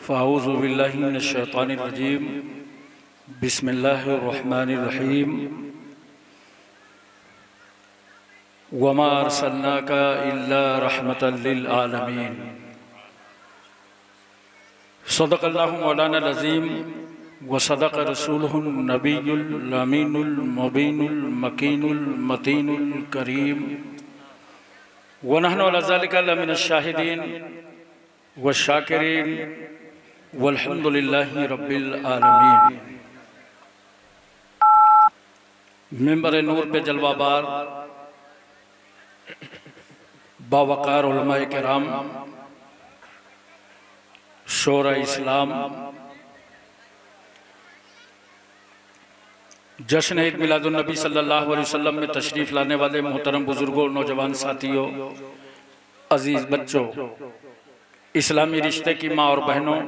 फ़ाऊज़ु बिल्लाहि मिनश्शैतानिर रजीम बिस्मिल्लाहिर रहमानिर रहीम वमा अरसलनाका इल्ला रहमतल लिल आलमीन। सदक़ल्लाहु मौलाना अज़ीम व सदक़ रसूलुहुन नबियुल अमीनुल मुबीनुल मकीनुल मतीनुल करीम व नहनु अला ज़ालिका लमिनश शाहिदीन व शाकिरीन वल्हम्दुलिल्लाहि रब्बिल आलमीन। मिंबर नूर पे जलवाबार बावकार उलमाए किराम, शोरा इस्लाम, जश्न ईद मिलादुन नबी सल्लल्लाहु अलैहि वसल्लम में तशरीफ़ लाने वाले मोहतरम बुजुर्गों, नौजवान साथियों, अजीज़ बच्चों, इस्लामी रिश्ते की माँ और बहनों,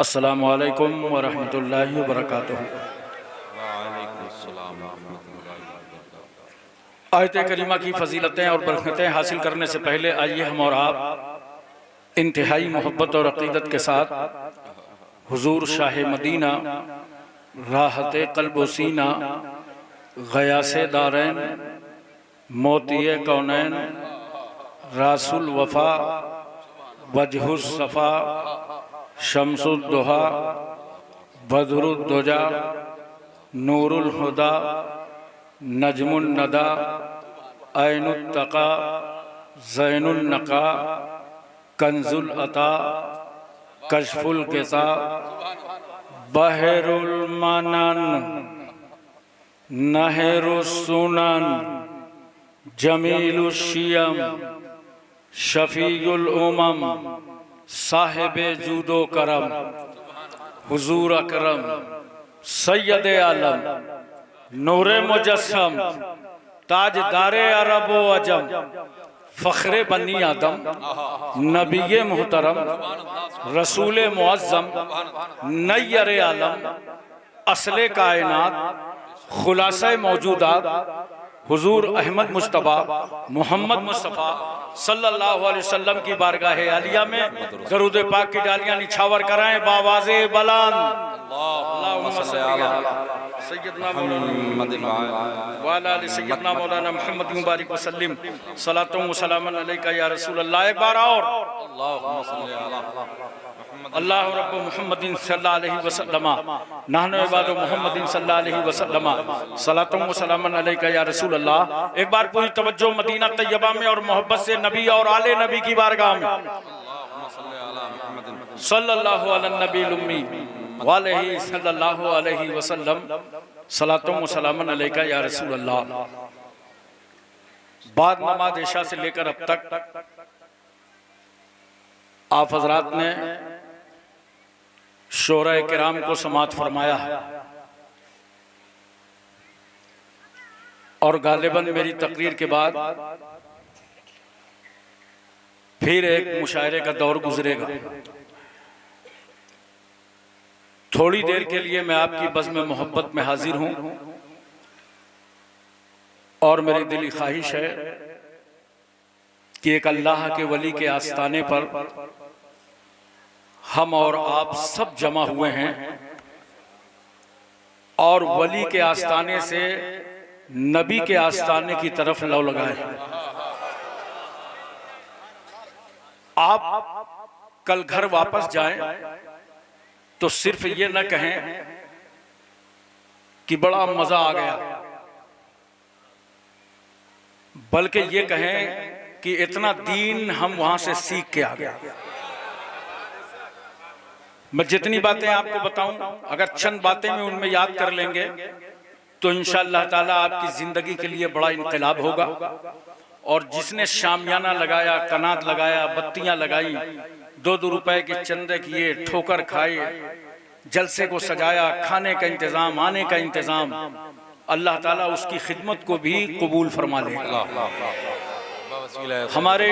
अस्सलामु अलैकुम व रहमतुल्लाहि व बरकातुहू। आयत करीमा की फजीलतें और बरकतें हासिल करने से पहले आइए हम और आप इंतहाई मोहब्बत और अक़ीदत के साथ हुजूर शाह मदीना, राहत क़ल्ब व सीना, ग़यासे दारैन, मोतिए कौनैन, रासुल वफ़ा, वजहुस सफ़ा, शम्सुद दुहा, बदरुद दुजा, नूरुल हुदा, नजमुन नदा, ऐनुत तक़ा, ज़ैनुल नक़ा, कंजुल अता, कशफुल क़िता, बहरुल मनन, नहरुस सुनन, जमीलुश शियम, शफीउल उमम, साहिबे जूदो करम, हुजूर अकरम, सैयद आलम, नूरे मुजस्सम, ताजदारे अरब व अजम, फ़ख्रे बनी आदम, नबीए मुहतरम, रसूले मुअज़्ज़म, नय्यरे आलम, असले कायनात, खुलासे मौजूदात, हुजूर अहमद मुस्तफ़ा मोहम्मद मुस्तफ़ा सल्लल्लाहु अलैहि वसल्लम की बारगाह आलिया में दरूद पाक की डालियां निछावर कराएं बावाज़े बुलंद। अल्लाहुम्मा सल्ली अला सय्यदना व अला आलि सय्यदना मौलाना मुहम्मद मुबारक वसल्लम सलातु व सलामन अलैका या रसूल अल्लाह। एक बार और अल्लाहुम्मा सल्ली अला अल्लाह रब्बु मुहम्मदिन सल्लल्लाहु अलैहि वसल्लम नहनु इबादु मुहम्मदिन सल्लल्लाहु अलैहि वसल्लम सलातु व सलामन अलैका या रसूल अल्लाह। एक बार पूरी तवज्जो मदीना तैयबा में और मोहब्बत से नबी और आले नबी की बारगाह में सल्लल्लाहु अला नबील उम्मी व अलैहि सल्लल्लाहु अलैहि वसल्लम सलातु व सलामन अलैका या रसूल अल्लाह। बाद नमाज इशा से लेकर अब तक आप हजरात ने शोरा किराम को समाअत फरमाया है और गालिबन मेरी तकरीर के बाद फिर एक मुशायरे का दौर गुजरेगा। थोड़ी देर के लिए मैं आपकी बज़्म मोहब्बत में हाजिर हूं और मेरी दिली ख्वाहिश है कि एक अल्लाह के वली के आस्ताने पर हम और आप सब जमा हुए हैं और वली के आस्ताने से नबी के आस्ताने की तरफ लौ लगाए। आप कल घर वापस जाएं तो सिर्फ ये न कहें कि बड़ा मजा आ गया, बल्कि ये कहें कि इतना दीन हम वहां से सीख के आ गया। मैं जितनी बातें आपको बताऊं, अगर चंद बातें में उनमें याद कर लेंगे तो इंशाअल्लाह ताला आपकी जिंदगी के लिए बड़ा इनकलाब होगा। और जिसने शामियाना लगाया, कनात लगाया, बत्तियां लगाई, 2-2 रुपए के चंदे किए, ठोकर खाए, जलसे को सजाया, खाने का इंतजाम, आने का इंतजाम, अल्लाह ताला उसकी खिदमत को भी कबूल फरमा लेगा। हमारे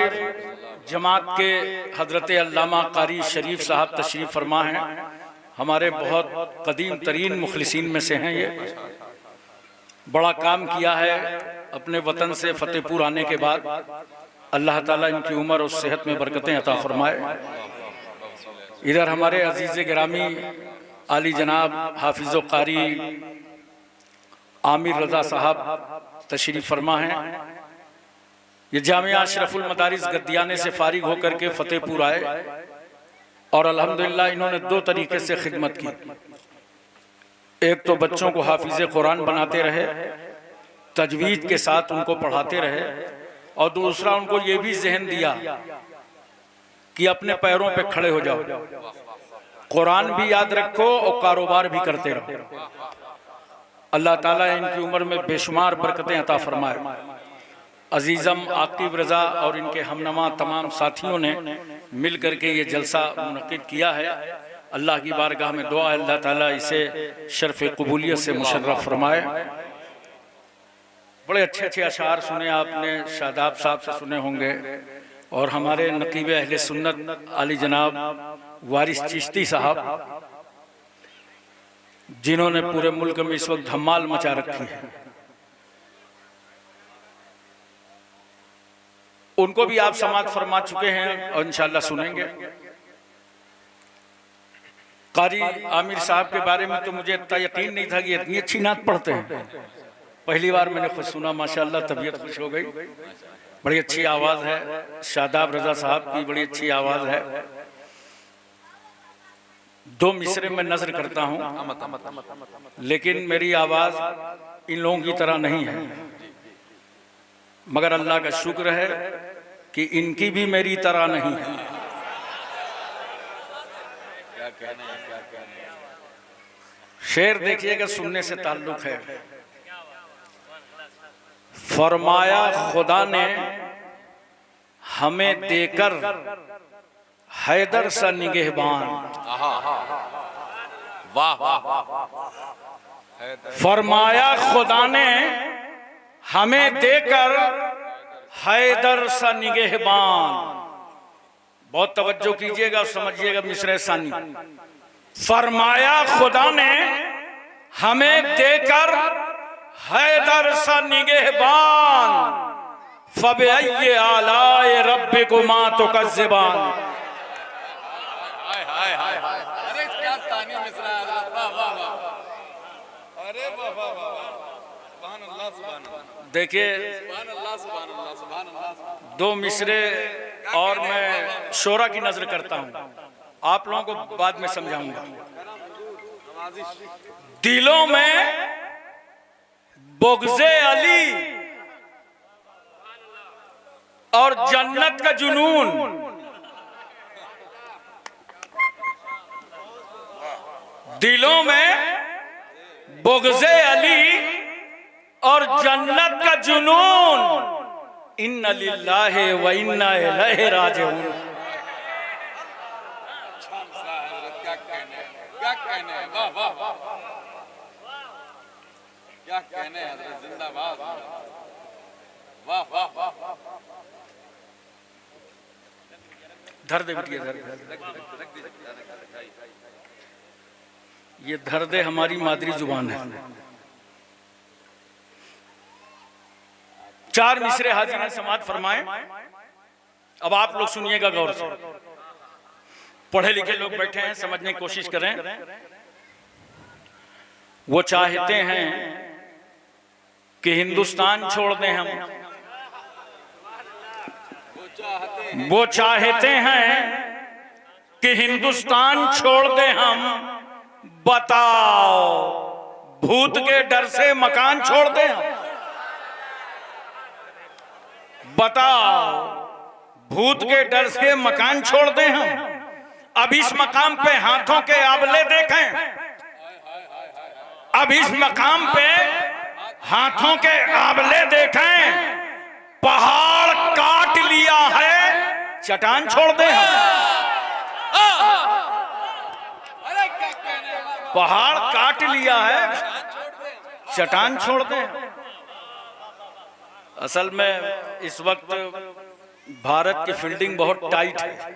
जमात के हजरत अल्लामा कारी शरीफ साहब तशरीफ फरमा हैं, हमारे बहुत कदीम तरीन मुखलिसीन में से हैं। ये बड़ा काम किया है अपने वतन से फतेहपुर आने के बाद। अल्लाह ताला इनकी उम्र और सेहत में बरकतें अता फरमाए। इधर हमारे अजीज गिरामी आली जनाब हाफिज़ कारी आमिर रज़ा साहब तशरीफ़ फरमा हैं। ये जामिया अशरफुल मदारिस गद्दियाने से फारिग होकर के फतेहपुर आए और अल्हम्दुलिल्लाह इन्होंने दो तरीके से खिदमत की। एक तो बच्चों को हाफिज़ कुरान बनाते रहे, तजवीद के साथ उनको पढ़ाते रहे, और दूसरा उनको ये भी जहन दिया कि अपने पैरों पे खड़े हो जाओ, कुरान भी याद रखो और कारोबार भी करते रहो। अल्लाह ताला इनकी उम्र में बेशुमार बरकतें अता फरमाए। अजीज़म आकिब रज़ा और इनके हमनमा तमाम साथियों ने मिल करके ये जलसा मुनक़िद किया है। अल्लाह की बारगाह में दुआ है अल्लाह ताला इसे शर्फ़ क़बूलियत से मुशर्रफ फरमाए। बड़े अच्छे अच्छे अशार सुने आपने, शादाब साहब से सुने होंगे, और हमारे नकीब अहले सुन्नत आली जनाब वारिस चिश्ती साहब जिन्होंने पूरे मुल्क में इस वक्त धमाल मचा रखी है, उनको भी आप समाअत फरमा चुके हैं और इंशाअल्लाह सुनेंगे। कारी आमिर साहब के बारे में तो मुझे इतना यकीन नहीं था कि इतनी अच्छी नात पढ़ते हैं। पहली बार मैंने खुद सुना, माशाअल्लाह तबीयत खुश हो गई। बड़ी अच्छी आवाज़ है, शादाब रज़ा साहब की बड़ी अच्छी आवाज़ है। दो मिसरे में नजर करता हूँ, लेकिन मेरी आवाज़ इन लोगों की तरह नहीं है, मगर अल्लाह का शुक्र है कि इनकी भी मेरी तरह नहीं है। शेर देखिएगा, सुनने से ताल्लुक है। फरमाया खुदा ने हमें देकर हैदर सा निगहबान, फरमाया खुदा ने हमें देकर हैदर सा निगहबान। बहुत तवज्जो कीजिएगा, समझिएगा मिसरे सानी। फरमाया खुदा ने हमें देकर हैदर सा निगहबान, फबअय्यि आलाए रब्बिकुमा तुकज़्ज़िबान। अरे क्या तानी मिसरा, वाह वाह वाह, अरे वाह वाह वाह, सुभान अल्लाह सुभान अल्लाह। देखिए सुभान अल्लाह सुभान अल्लाह सुभान अल्लाह। दो मिसरे और मैं शोरा की नजर करता हूँ, आप लोगों को बाद में समझाऊंगा। दिलों में बुग़्ज़े अली और जन्नत का जुनून, दिलों में बुग़्ज़े अली और जन्नत का जुनून, इन्ना लिल्लाहि व इन्ना इलैहि राजिऊन। क्या कहने हैं, वाह वाह वाह, क्या कहने हैं, जिंदाबाद, वाह वाह वाह। धर दे बिटिया, धर ये धर दे हमारी मादरी जुबान है। चार मिसरे हाजिर समाअत फरमाए। अब आप लोग सुनिएगा गौर से, पढ़े लिखे लोग बैठे हैं, समझने की कोशिश करें। वो चाहते हैं कि हिंदुस्तान छोड़ दें हम, वो चाहते हैं कि हिंदुस्तान छोड़ दें हम। बताओ भूत के डर से मकान छोड़ दें हम? बताओ भूत के डर से मकान छोड़ दें हम? अब इस मकाम पे हाथों के आबले देखें, अब इस मकाम पे हाथों के आबले देखें। पहाड़ काट लिया है, चट्टान छोड़ दें हम? पहाड़ काट लिया है, चट्टान छोड़ दें? असल में इस वक्त भारत की फील्डिंग बहुत टाइट है,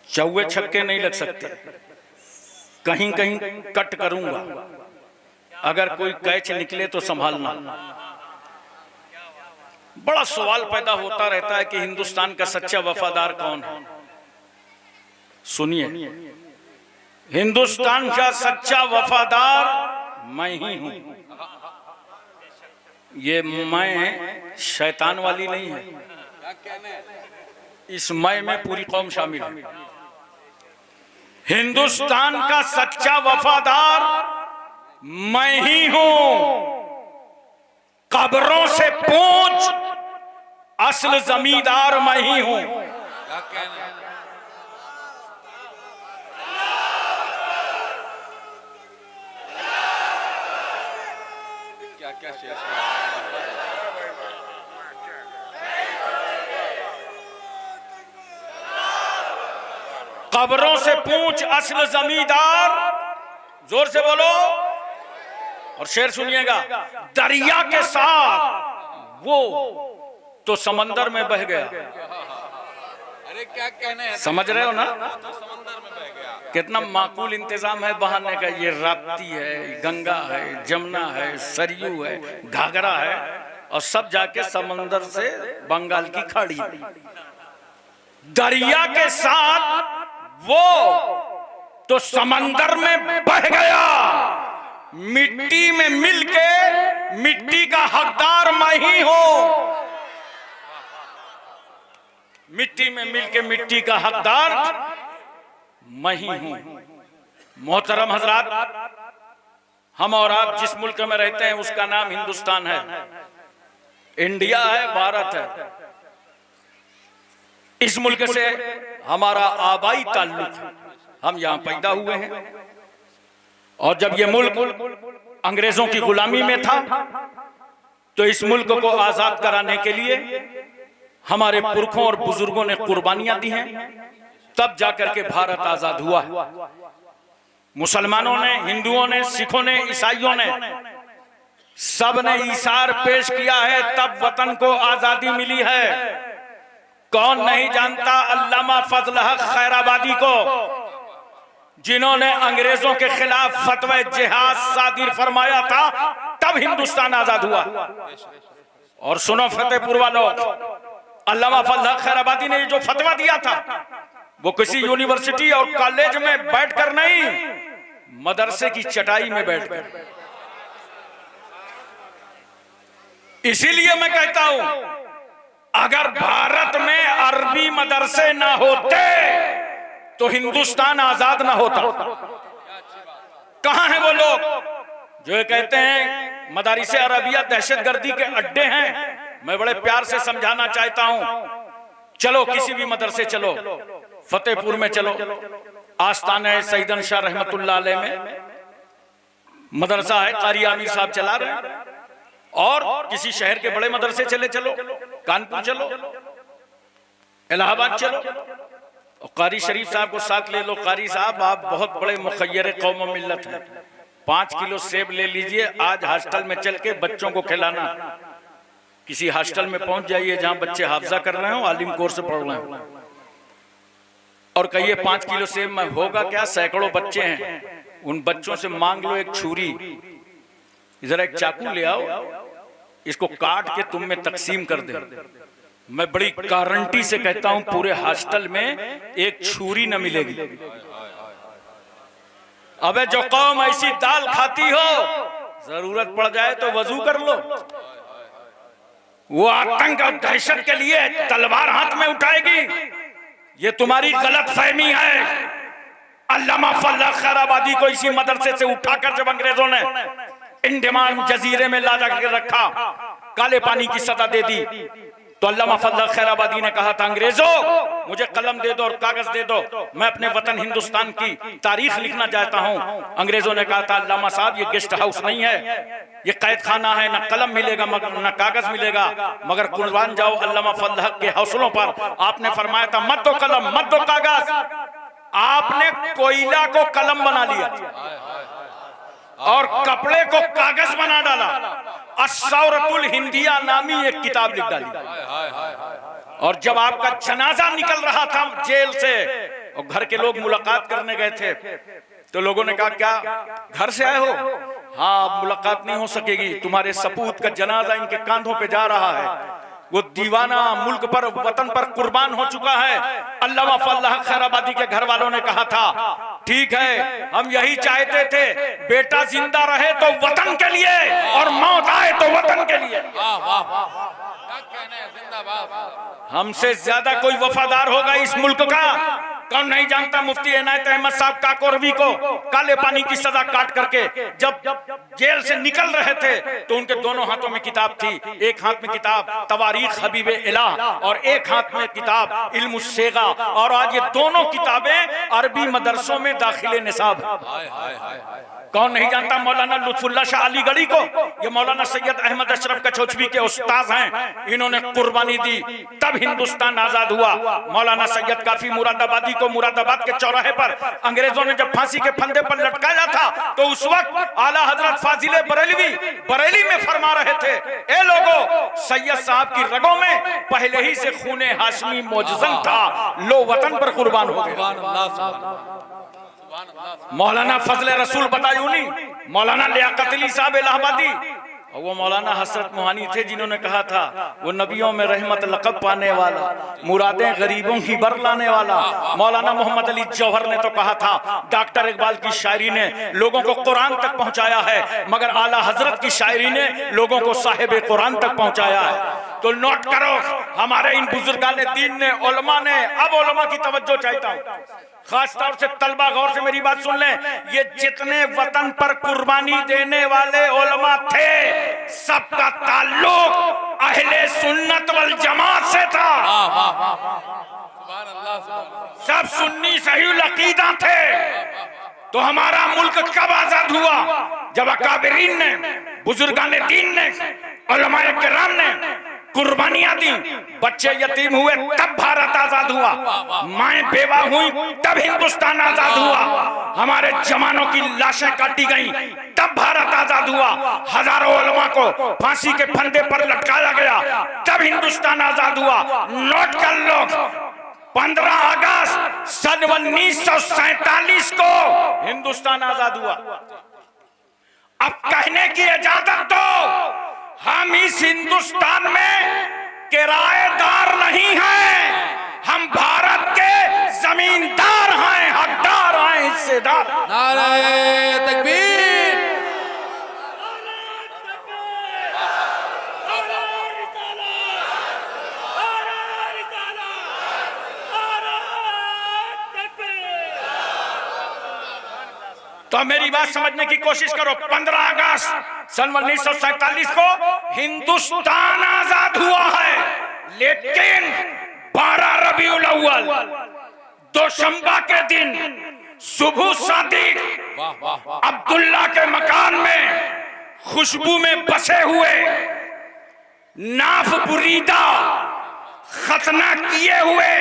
चौवे छक्के नहीं लग सकते। कहीं कहीं कट करूंगा, अगर कोई कैच निकले तो संभालना। बड़ा सवाल पैदा होता रहता है कि हिंदुस्तान का सच्चा वफादार कौन है। सुनिए, हिंदुस्तान का सच्चा वफादार मैं ही हूं। ये मैं शैतान वाली नहीं है, क्या कहने हैं? इस मैं में पूरी कौम शामिल है। हिंदुस्तान का सच्चा वफादार मैं ही हूं। कब्रों से पूछ, असल जमींदार मैं ही हूं। क्या कहने हैं? क्या क्या शेर कब्रों से पूछ, असल जमींदार, जोर से बोलो। और शेर सुनिएगा, दरिया के साथ वो तो समंदर में बह गया। अरे क्या कहने हैं? समझ रहे हो ना? तो समंदर में बह गया। कितना माकूल इंतजाम है बहाने का। ये राप्ती है, गंगा है, जमुना है, सरयू है, घाघरा है, और सब जाके समंदर से बंगाल की खाड़ी। दरिया के साथ वो तो समंदर में बह गया। मिट्टी में मिलके मिट्टी का हकदार मैं ही हूं। मिट्टी में मिलके मिट्टी का हकदार मैं ही हूं। मोहतरम हजरात, हम और आप जिस मुल्क में रहते हैं उसका नाम हिंदुस्तान है, इंडिया है, भारत है। इस मुल्क से हमारा आबाई ताल्लुक है, हम यहां पैदा हुए हैं। और जब यह मुल्क अंग्रेजों की गुलामी में था तो इस मुल्क को आजाद कराने के लिए हमारे पुरखों और बुजुर्गों ने कुर्बानियां दी हैं, तब जाकर के भारत आजाद हुआ है। मुसलमानों ने, हिंदुओं ने, सिखों ने, ईसाइयों ने, सब ने ईसार पेश किया है, तब वतन को आजादी मिली है। कौन नहीं जानता अल्लामा फजल हक खैराबादी को, जिन्होंने अंग्रेजों के खिलाफ फतवा जिहाद सादिर फरमाया था, तब हिंदुस्तान आजाद हुआ। और सुनो फतेहपुर वालों, अल्लामा फजल हक खैराबादी ने जो फतवा दिया था वो किसी यूनिवर्सिटी और कॉलेज में बैठकर नहीं, मदरसे की चटाई में बैठकर। इसीलिए मैं कहता हूं, अगर भारत में अरबी मदरसे ना होते तो हिंदुस्तान आजाद ना होता। कहां हैं वो लोग जो कहते हैं मदारिसे अरबिया दहशतगर्दी के अड्डे हैं? मैं बड़े प्यार से समझाना चाहता हूं, चलो किसी भी मदरसे चलो, फतेहपुर में चलो, आस्ताने सईदन शाह रहमतुल्लाह अलैह में मदरसा है, कारी आमिर साहब चला रहे हैं। और किसी शहर के बड़े मदरसे चले चलो, कानपुर चलो, इलाहाबाद चलो, और कारी शरीफ साहब को साथ ले लो। कारी साहब, आप बहुत बड़े मुखय्यर कौम व मिल्लत हैं, 5 किलो सेब ले लीजिए, आज हॉस्टल में चल के बच्चों को खिलाना। किसी हॉस्टल में पहुंच जाइए जहां बच्चे हाफजा कर रहे हो, आलिम कोर्स से पढ़ रहे हो, और कहिए 5 किलो सेब में होगा क्या? सैकड़ों बच्चे हैं, उन बच्चों से मांग लो एक छुरी, जरा एक चाकू ले आओ, इसको काट के तुम में तकसीम कर दे। मैं बड़ी गारंटी से कहता हूं पूरे हॉस्टल में एक छुरी न मिलेगी। अबे जो कौम ऐसी दाल खाती हो, जरूरत पड़ जाए तो वजू कर लो। वो आतंक और दहशत के लिए तलवार हाथ में उठाएगी, ये तुम्हारी गलत फहमी है। अल्लामा फजल हक खैराबादी को इसी मदरसे से उठाकर जब अंग्रेजों ने इंडमान जजीरे में ला जाकर रखा, काले पानी की सजा दे दी, तो अल्लामा फजल हक खैराबादी ने कहा था, अंग्रेजों मुझे कलम दे दो और कागज दे दो, मैं अपने वतन हिंदुस्तान की तारीख लिखना चाहता हूं। अंग्रेजों ने कहा था, अल्लामा साहब ये गेस्ट हाउस नहीं है, ये कैद खाना है, ना कलम मिलेगा मगर ना कागज मिलेगा, मगर कुर्बान जाओ अल्लामा फजल हक के हौसलों पर। आपने फरमाया था, मत दो कलम, मत दो कागज। आपने कोयला को कलम बना लिया और कपड़े को कागज बना डाला। अस्सौरतुल हिंदिया नामी एक किताब लिख डाली। और जब आपका जनाजा निकल रहा था जेल से और घर के लोग मुलाकात करने गए थे, तो लोगों ने कहा, क्या घर से आए हो? हाँ, मुलाकात नहीं हो सकेगी, तुम्हारे सपूत का जनाजा इनके कांधों पे जा रहा है। वो दीवाना मुल्क पर वतन पर कुर्बान हो चुका है। अल्लामा फल्लाह खैराबादी के घर वालों ने कहा था, ठीक है हम यही चाहते थे, बेटा जिंदा रहे तो वतन के लिए और मौत आए तो वतन के लिए। वाह वाह क्या कहना है, जिंदाबाद। हमसे ज्यादा कोई वफादार होगा इस मुल्क का? कौन नहीं जानता मुफ्ती इनायत अहमद साहब काकोरवी को काले पानी की सजा काट करके जब जेल से निकल रहे थे तो उनके दोनों हाथों में किताब थी। एक हाथ में किताब तवारीख हबीब इलाह और एक हाथ में किताब इल्म सेगा। और आज ये दोनों किताबें अरबी मदरसों में दाखिले निसाब। कौन नहीं जानता मौलाना लुत्फुल्लाह शाह अलीगढ़ी को? ये मौलाना सैयद अहमद अशरफ कचौचवी के उस्ताद हैं। इन्होंने कुर्बानी दी तब हिंदुस्तान आजाद हुआ। मौलाना सैयद काफी मुरादाबादी को मुरादाबाद के चौराहे पर अंग्रेजों ने जब फांसी के फंदे पर लटकाया था तो उस वक्त आला हजरत फाजिले बरेलवी बरेली में फरमा रहे थे, ए लोगों, सैयद साहब की रगों में पहले ही से खूने हाशमी मौजूद था, लो वतन पर कुर्बान हो गए। मौलाना फजले रसूल बदायूनी, मौलाना लियाकत अली साहब इलाहाबादी और वो मौलाना हसरत मोहानी थे जिन्होंने कहा था वो नबियों में रहमत लक़ब पाने वाला, मुरादें गरीबों की बर लाने वाला। मौलाना मोहम्मद अली जौहर ने तो कहा था, डॉक्टर इकबाल की शायरी ने लोगों को कुरान तक पहुंचाया है मगर आला हजरत की शायरी ने लोगों को साहिब कुरान तक पहुंचाया है। तो नोट करो, हमारे इन बुजुर्गान दीन ने, उलमा ने, अब उलमा की तवज्जो चाहता हूं, खास तौर से तलबा गौर से मेरी बात सुन लें, ये जितने वतन पर कुर्बानी देने वाले उलमा थे सबका ताल्लुक अहले सुन्नत वल जमात से था। सब सुन्नी सही अकीदा थे। तो हमारा मुल्क कब आजाद हुआ? जब अकाबिरीन ने, बुजुर्गान दीन ने, उलमाए किराम ने कुर्बानियां दी, बच्चे यतीम हुए तब भारत आजाद हुआ, माएं बेवा हुई तब हिंदुस्तान आजाद हुआ, हमारे जवानों की लाशें काटी गईं तब भारत आजाद हुआ, हजारों उलमा को फांसी के फंदे पर लटकाया गया तब हिंदुस्तान आजाद हुआ। नोट कर लो, 15 अगस्त सन 1947 को हिंदुस्तान आजाद हुआ। अब कहने की इजाजत दो, हम इस हिंदुस्तान में किराएदार नहीं हैं, हम भारत के जमींदार हैं, हकदार हैं, हिस्सेदार। नारे तकबीर। तो मेरी बात समझने की कोशिश करो। 15 अगस्त सन 1947 को हिंदुस्तान आजाद हुआ है, लेकिन 12 रबीउल अव्वल दोशंबा के दिन सुबह सादिक अब्दुल्ला के मकान में खुशबू में बसे हुए नाफ बुरीदा खतना किए हुए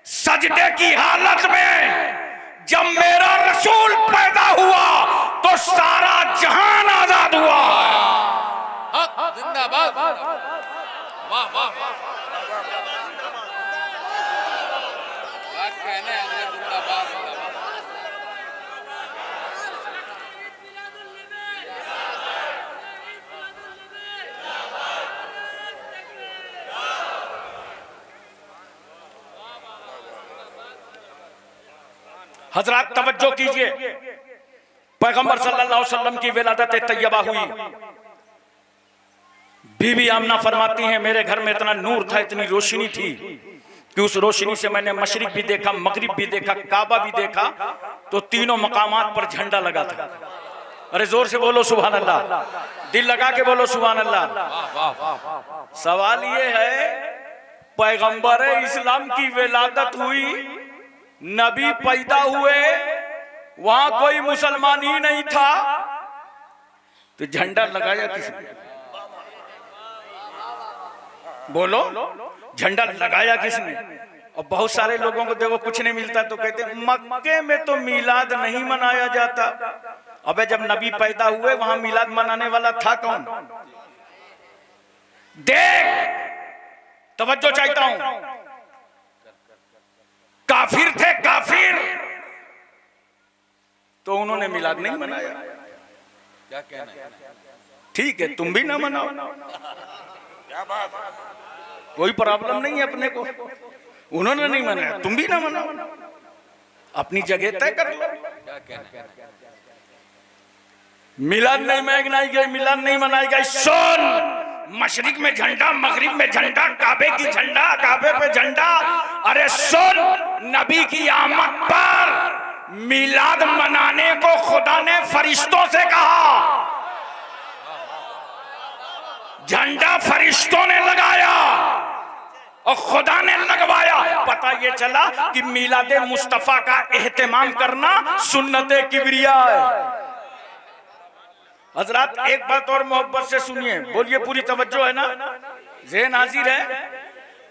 सजदे की हालत में जब मेरा रसूल पैदा हुआ तो सारा जहान आजाद हुआ। जिंदाबाद। वाह वाह वाह, क्या कहना है, जिंदाबाद। हजरात तवज्जो कीजिए, पैगंबर सल्लल्लाहु अलैहि वसल्लम की विलादत तैयबा हुई। बीबी आमना फरमाती हैं, मेरे घर में इतना नूर था, इतनी रोशनी थी कि उस रोशनी से मैंने मशरिक भी देखा, मगरिब भी देखा, काबा भी देखा, तो तीनों मकामात पर झंडा लगा था। अरे जोर से बोलो सुभान अल्लाह, दिल लगा के बोलो सुभान अल्लाह। सवाल ये है, पैगंबर इस्लाम की विलादत हुई, नबी पैदा हुए, वहां कोई मुसलमान ही नहीं था, तो झंडा लगाया किसने? बोलो, झंडा लगाया किसने? और बहुत सारे लोगों को देखो कुछ नहीं मिलता तो कहते मक्के में तो मिलाद नहीं मनाया जाता। अबे जब नबी पैदा हुए वहां मिलाद मनाने वाला था कौन? देख, तवज्जो चाहता हूं, काफिर थे काफिर, तो उन्होंने मिलाद नहीं मनाया। क्या कहना है? ठीक है, तुम भी ना मनाओ, क्या बात है। कोई प्रॉब्लम नहीं है अपने को। उन्होंने नहीं मनाया, तुम भी ना मनाओ, अपनी जगह तय कर लो। क्या कहना है? मिलाद नहीं मनाई गई, मिलाद नहीं मनाई गई। सुन, मशरिक में झंडा, मगरिब में झंडा, काबे की झंडा, काबे पे झंडा। अरे सुन, नबी की आमद पर मिलाद मनाने को खुदा ने फरिश्तों से कहा, झंडा फरिश्तों ने लगाया और खुदा ने लगवाया। पता ये चला कि मिलादे मुस्तफा का एहतमाम करना सुन्नते किबरिया है। हजरात एक बात और मोहब्बत से सुनिए, बोलिए, पूरी तवज्जो है ना, ज़हन हाजिर है।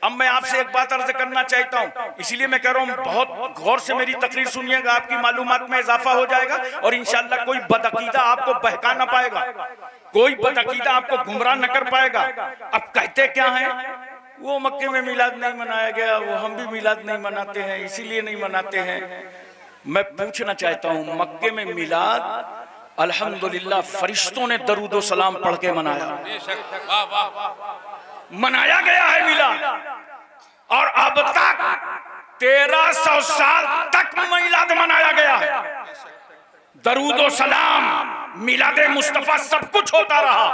अब मैं आपसे एक बात अर्ज करना चाहता हूं, इसीलिए मैं कह रहा हूं बहुत गौर से मेरी तकरीर सुनिएगा, आपकी मालूमात में इजाफा हो जाएगा और इंशाअल्लाह कोई बदअकीदा आपको बहका ना पाएगा, कोई बदअकीदा आपको गुमराह न कर पाएगा। अब कहते क्या है, वो मक्के में मिलाद नहीं मनाया गया, वो हम भी मिलाद नहीं मनाते हैं, इसीलिए नहीं मनाते हैं। मैं पूछना चाहता हूं, मक्के में मिलाद अल्हम्दुलिल्लाह फरिश्तों ने दरूदो सलाम पढ़ के मनाया, वाह वाह वाह, मनाया गया है मिलाद। और अब तक 1300 साल तक मिलाद मनाया गया है। दरूदो सलाम, मिलादे मुस्तफा सब कुछ होता रहा।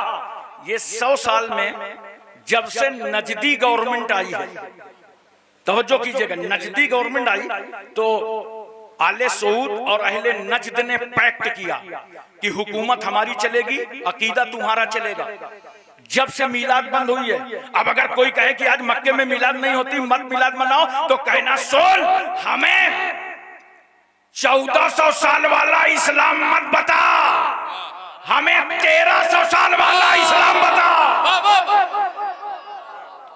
ये 100 साल में जब से नजदी गवर्नमेंट आई है, तवज्जो कीजिएगा, नजदी गवर्नमेंट आई तो आले सऊद और अहले नजद ने पैक्ट किया कि हुकूमत हमारी चलेगी, अकीदा तुम्हारा चलेगा। जब से मिलाद बंद हुई है, अब अगर कोई कहे कि आज मक्के में मिलाद नहीं होती, मत मिलाद मनाओ, तो कहना सुन, हमें 1400 साल वाला इस्लाम मत बता, हमें 1300 साल वाला इस्लाम बता।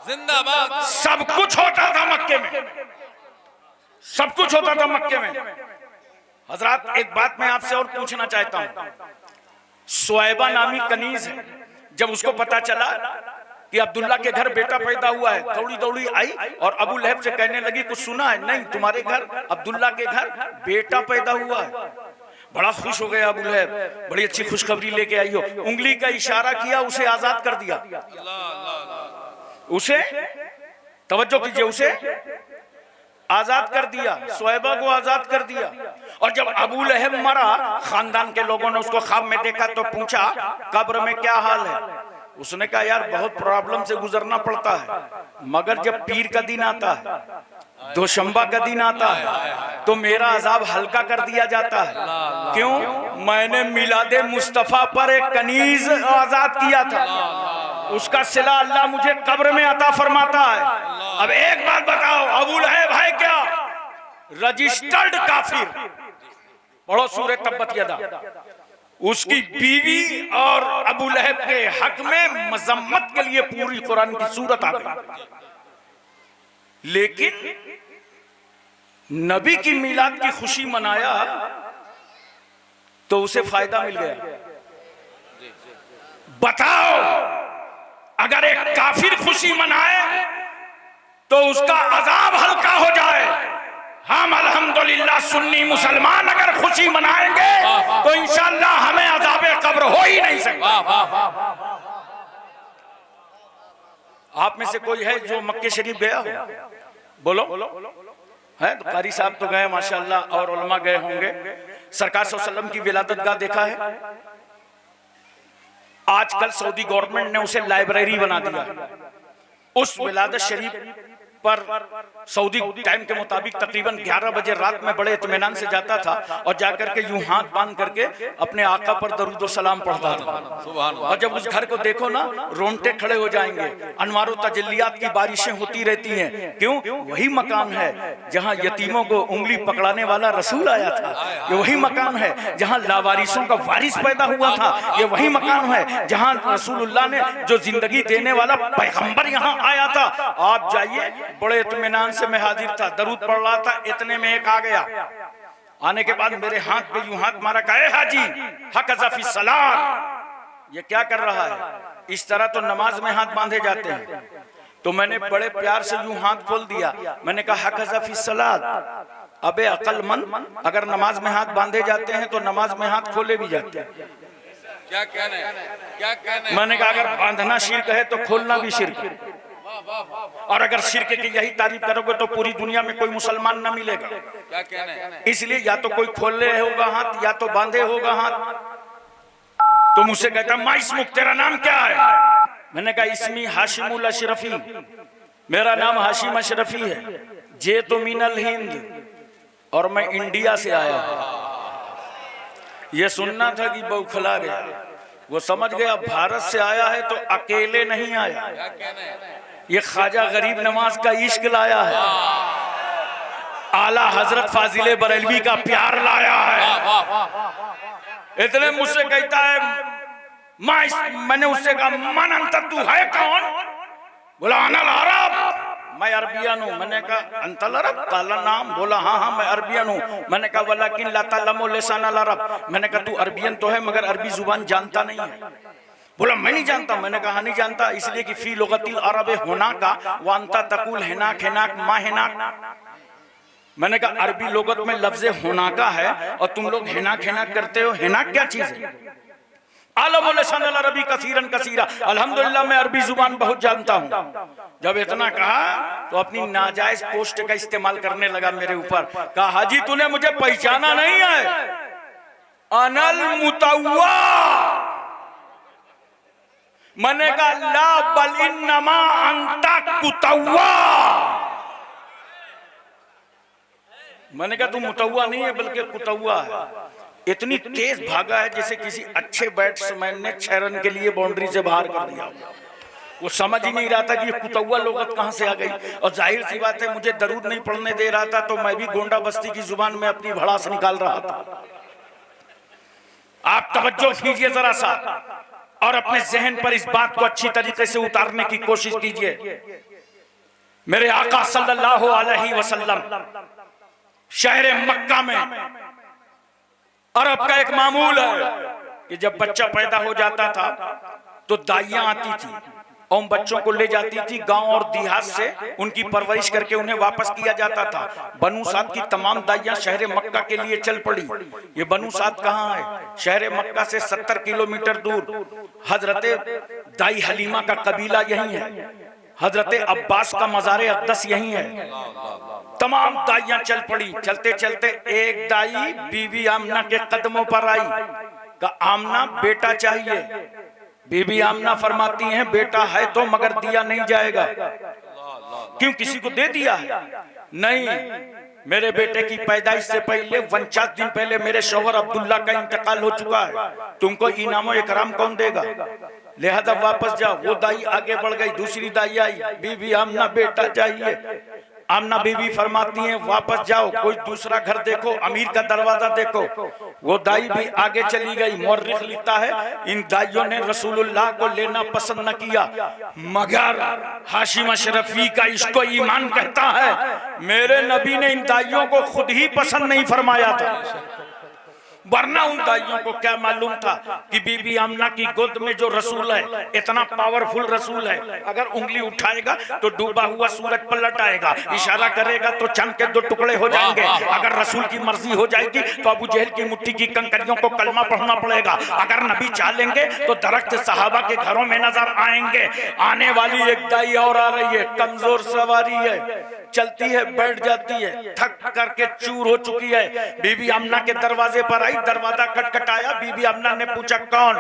जिंदाबाद। सब कुछ होता था मक्के में, सब कुछ होता था मक्के में। हजरात एक बात मैं आपसे और पूछना चाहता हूं, सुएबा नामी कनीज है, जब उसको पता चला कि अब्दुल्ला के घर बेटा पैदा हुआ है, दौड़ी दौड़ी आई और अबू लहब से कहने लगी, कुछ सुना है? नहीं, तुम्हारे घर अब्दुल्ला के घर बेटा पैदा हुआ है। बड़ा खुश हो गया अबू लहब, बड़ी अच्छी खुशखबरी लेके आई हो। उंगली का इशारा किया, उसे आजाद कर दिया। उसे, तवज्जो कीजिए, उसे आजाद कर दिया, सुएबा को आजाद कर दिया। और जब अबू लहब मरा, खानदान के लोगों ने उसको ख्वाब में देखा तो पूछा, कब्र में क्या हाल है? उसने कहा, यार बहुत प्रॉब्लम से गुजरना पड़ता है, मगर जब पीर का दिन आता है, दोशंबा का दिन आता है, तो मेरा अजाब हल्का कर दिया जाता है। क्यों? मैंने मिलादे मुस्तफा पर एक कनीज आजाद किया था, उसका सिला अल्लाह मुझे कब्र में अता फरमाता है। अब एक बात बताओ, अबू लहब है क्या? रजिस्टर्ड काफिर। पढ़ो सूरह तब्बत यदा। उसकी बीवी और अबू लहब के हक में मजम्मत के लिए पूरी कुरान की सूरत आ गई। लेकिन नबी की मिलाद की खुशी मनाया तो उसे फायदा मिल गया। बताओ, अगर एक काफिर खुशी मनाए तो उसका अजाब हल्का हो जाए। हम अल्हम्दुलिल्लाह सुन्नी मुसलमान अगर खुशी मनाएंगे तो इंशाअल्लाह हमें अजाब कब्र हो ही नहीं सकता। आप में से कोई है जो मक्के शरीफ गया हो? बोलो। है तो कारी साहब तो गए माशाअल्लाह, और उलमा गए होंगे। सरकार सल्लल्लाहु अलैहि वसल्लम की विलादत गाह देखा है? आजकल सऊदी गवर्नमेंट ने उसे लाइब्रेरी बना दिया। उस विलादत शरीफ पर सऊदी टाइम के मुताबिक तकरीबन 11 बजे रात में बड़े इत्मीनान से जाता था और जाकर के यूं हाथ बांध करके अपने आका पर दरूद व सलाम पढ़ता था। और जब उस घर को देखो ना, रोंगटे खड़े हो जाएंगे। अनवारो तजल्लियात की बारिशें होती रहती हैं। क्यों? वही मकान है जहां यतीमों को उंगली पकड़ाने वाला रसूल आया था। ये वही मकान है जहां लावारिसों का वारिस पैदा हुआ था। ये वही मकान है जहां रसूलुल्लाह ने जो जिंदगी देने वाला पैगंबर यहां आया था। आप जाइए, बड़े इत्मीनान से मैं हाजिर था, दरूद पढ़ रहा था, इतने में एक आ गया। आने के बाद मेरे हाथ पे यूं हाथ मारा, कहे हाजी हकज़ा फी सलात, ये क्या कर रहा है? इस तरह तो नमाज में हाथ बांधे जाते हैं। तो मैंने बड़े प्यार से यूं हाथ खोल दिया। मैंने कहा हकज़ा फी सलात। अबे अक्लमंद, अगर नमाज में हाथ बांधे जाते हैं तो नमाज में हाथ खोले भी जाते हैं। क्या कहने, क्या कहने। मैंने कहा अगर बांधना शिर्क है तो खोलना भी शिर्क है, वाह वाह वाह, और अगर शिर्क की यही तारीफ करोगे तो पूरी दुनिया में कोई मुसलमान न मिलेगा। क्या कहने। इसलिए या तो कोई खोले होगा हाथ या तो बांधे होगा हाथ। तो मुझसे कहता माँ इसमुख तेरा नाम क्या है? मैंने कहा इसमी हाशिमुल अशरफी, मेरा नाम हाशिम अशरफी है। जे तो मिनल हिंद, और मैं इंडिया से आया हूं। ये सुनना था कि बौखला गया, वो समझ गया भारत से आया है तो अकेले नहीं आया, क्या कहने। ये ख्वाजा गरीब नवाज का इश्क लाया है, आला हजरत फाजिले बरेलवी का प्यार लाया है। इतने मुझसे कहता है मैंने उससे कहा मन अंतर तू है कौन? बोला अनल अरब, मैं अरबियन हूँ। मैंने कहा अंतल अरब काला नाम? बोला हाँ हाँ मैं अरबियन हूँ। मैंने कहा वलाकिन ला तअलमु लिसानल अरब, मैंने कहा तू अरबियन तो है मगर अरबी जुबान जानता नहीं है। बोला मैं नहीं जानता। मैंने कहा नहीं जानता इसलिए कि फी लुगतिल अरब होना का व अंता तकुल हिनाक हिनाक मा हिनाक। मैंने कहा अरबी लोगत में लफ्ज़े होना का है और तुम लोग हिनाक हिनाक करते हो। हिनाक क्या चीज है? आलमुल लिसानल अरबी कसीरन कसीरा, अल्हम्दुलिल्लाह मैं अरबी जुबान बहुत जानता हूँ। जब इतना कहा तो अपनी नाजायज पोस्ट का इस्तेमाल करने लगा मेरे ऊपर। कहा हाजी तूने मुझे पहचाना नहीं है, अनल मुतव्वा। मैंने कहा ला बल इन्नमा अंता कुतव्वा। मैंने कहा तू मुतव्वा नहीं है बल्कि कुतव्वा है। इतनी तेज भागा है जैसे किसी अच्छे बैट्समैन ने 6 रन के लिए बाउंड्री से बाहर कर दिया। वो समझ ही नहीं रहा था कि ये कुतव्वा लोगत कहां से आ गई। और जाहिर सी बात है मुझे दरूद नहीं पढ़ने दे रहा था तो मैं भी गोंडा बस्ती की जुबान में अपनी भड़ास निकाल रहा था। आप तवज्जो कीजिए जरा सा और अपने जहन पर इस बात को अच्छी तरीके से उतारने की कोशिश कीजिए। मेरे आका सल्लल्लाहु अलैहि वसल्लम शहर मक्का में अरब का एक मामूल है कि जब बच्चा पैदा हो जाता था तो दाइयां आती थी और उन बच्चों को ले जाती थी गांव और देहात से, उनकी परवरिश करके उन्हें वापस किया जाता था। बनु साद की तमाम दाइयां शहर मक्का के लिए चल पड़ी। ये बनु साद कहाँ है? शहर मक्का से 70 किलोमीटर दूर। हजरत दाई हलीमा का कबीला यही है, हजरत अब्बास का मज़ार अक़दस यही है। तमाम दाइयां चल पड़ी। चलते चलते एक दाई बीबी आमना के कदमों पर आई। का आमना बेटा चाहिए। बीबी आमना फरमाती हैं बेटा है तो मगर दिया नहीं जाएगा। क्यों, किसी को दे दिया है? नहीं, मेरे बेटे की पैदाइश से पहले 49 दिन पहले मेरे शौहर अब्दुल्ला का इंतकाल हो चुका है। तुमको इनाम और इकराम कौन देगा? लिहाजा वापस जाओ। वो दाई आगे बढ़ गई। दूसरी दाई आई, बीबी आमना बेटा चाहिए। आमना बीबी फरमाती हैं वापस जाओ, कोई दूसरा घर देखो, अमीर का दरवाजा देखो। वो दाई भी आगे चली गई। मौर्रिख लिखता है इन दाइयों ने रसूलुल्लाह को लेना पसंद न किया मगर हाशिम अशरफी का इसको ईमान कहता है। मेरे नबी ने इन दाइयों को खुद ही पसंद नहीं फरमाया था, वरना उन दाइयों को क्या मालूम था कि बीबी आमना की गोद में जो रसूल है इतना पावरफुल रसूल है, अगर उंगली उठाएगा तो डूबा हुआ सूरज पलट आएगा, इशारा करेगा तो चंद के 2 टुकड़े हो जाएंगे। अगर रसूल की मर्जी हो जाएगी तो अबू जहल की मुट्ठी की कंकरियों को कलमा पढ़ना पड़ेगा। अगर नबी चाह लेंगे तो दरख्त सहाबा के घरों में नजर आएंगे। आने वाली एक दाई और आ रही है, कमजोर सवारी है, चलती है बैठ जाती है, थक करके चूर हो चुकी है। बीबी आमना के दरवाजे पर आई, दरवाजा खटखटाया। बीबी आमना ने पूछा कौन?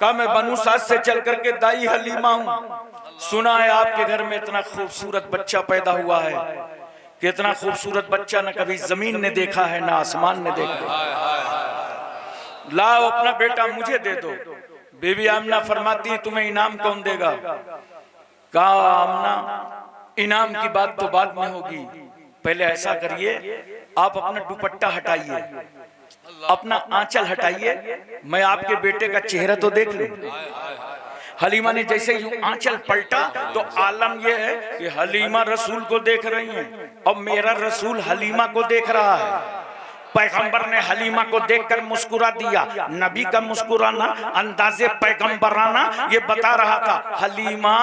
कहा मैं बनु साद से चल करके दाई हलीमा हूँ। सुना है आपके घर में इतना खूबसूरत बच्चा पैदा हुआ है कि इतना खूबसूरत बच्चा न कभी जमीन ने देखा है न आसमान ने देखा। लाओ अपना बेटा मुझे दे दो। बीबी आमना फरमाती है तुम्हें इनाम कौन देगा? कहा आमना इनाम की बात तो बाद में होगी, पहले ऐसा करिए आप अपना दुपट्टा हटाइए, अपना आंचल हटाइए, मैं आपके बेटे का चेहरा तो देख लूं। हलीमा ने जैसे यूं आंचल पलटा तो आलम यह है कि हलीमा रसूल को देख रही हैं और मेरा रसूल हलीमा को देख रहा है। पैगंबर ने हलीमा को देखकर मुस्कुरा दिया। नबी का मुस्कुराना अंदाजे पैगंबराना ये बता रहा था हलीमा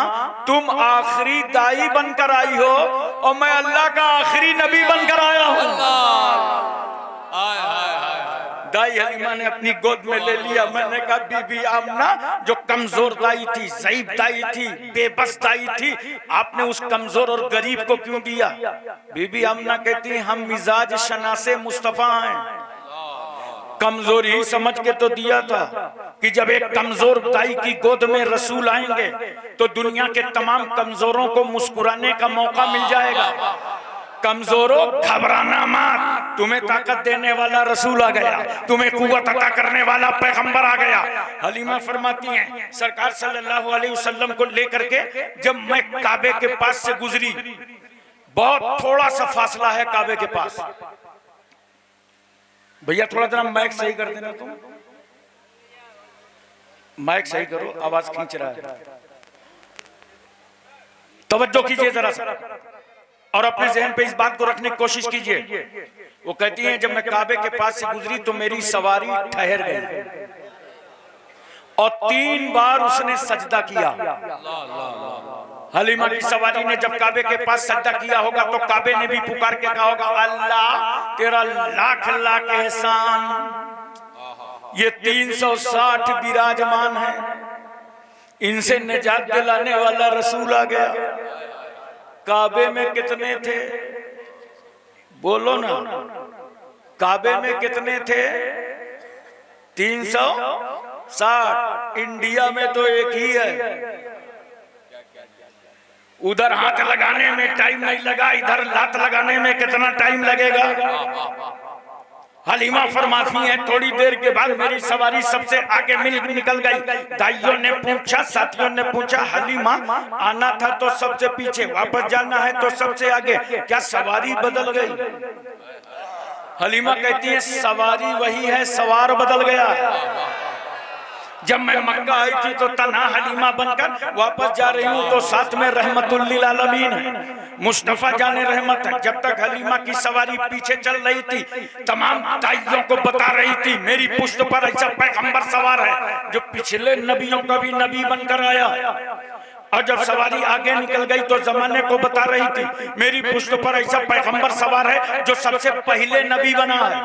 तुम आखिरी दाई बनकर आई हो और मैं अल्लाह का आखिरी नबी बनकर आया हूँ। दाई हलीमा ने अपनी गोद में ले लिया। मैंने कहा बीबी आमना जो कमजोर दाई थी, ज़ईफ दाई थी, बेबस दाई थी, आपने उस कमजोर और गरीब को क्यों दिया? बीबी आमना कहती हम मिजाज शनासे मुस्तफा हैं, कमजोर ही समझ के तो दिया था कि जब एक कमजोर दाई की गोद में रसूल आएंगे तो दुनिया के तमाम कमजोरों को मुस्कुराने का मौका मिल जाएगा। कमजोरों घबराना मत, तुम्हें ताकत देने वाला रसूल आ गया, तुम्हें कुव्वत अता करने वाला पैगंबर आ गया। हलीमा फरमाती हैं सरकार सल्लल्लाहु अलैहि वसल्लम को लेकर के जब मैं काबे के पास से गुजरी, बहुत थोड़ा सा फासला है काबे के पास। भैया थोड़ा जरा माइक सही कर देना, तुम माइक सही करो, आवाज खींच रहा है। तवज्जो कीजिए जरा सा और अपने जहन पे इस बात को रखने की कोशिश कीजिए। वो कहती हैं जब मैं काबे के पास से गुजरी तो मेरी सवारी ठहर गई और 3 बार उसने सजदा किया। हलीमा की सवारी ने जब काबे के पास सजदा किया होगा तो काबे ने भी पुकार के कहा होगा अल्लाह तेरा लाख लाख एहसान। ये 360 विराजमान है, इनसे निजात दिलाने वाला रसूल आ गया। काबे में कितने थे बोलो ना, काबे में कितने थे? 360। इंडिया में तो एक ही है। उधर हाथ लगाने में टाइम नहीं लगा, इधर लात लगाने में कितना टाइम लगेगा? हलीमा फरमाती है थोड़ी देर के बाद मेरी सवारी सबसे आगे निकल गई। दाइयों ने पूछा, साथियों ने पूछा हलीमा आना था तो सबसे पीछे, वापस जाना है तो सबसे आगे, क्या सवारी बदल गई? हलीमा कहती है सवारी वही है, सवार बदल गया। जब मैं मक्का आई थी तो तन्हा हलीमा बनकर वापस जा रही हूँ तो साथ में रहमतुल लिल आलमीन है, मुस्तफा जाने रहमत है। जब तक हलीमा की सवारी पीछे चल रही थी तमाम दाइयों को बता रही थी मेरी पुश्त पर ऐसा पैगंबर सवार है जो पिछले नबियों का भी नबी बनकर आया। और जब सवारी आगे निकल गई तो जमाने को बता रही थी मेरी पुश्त पर ऐसा पैगंबर सवार है जो सबसे पहले नबी बना है।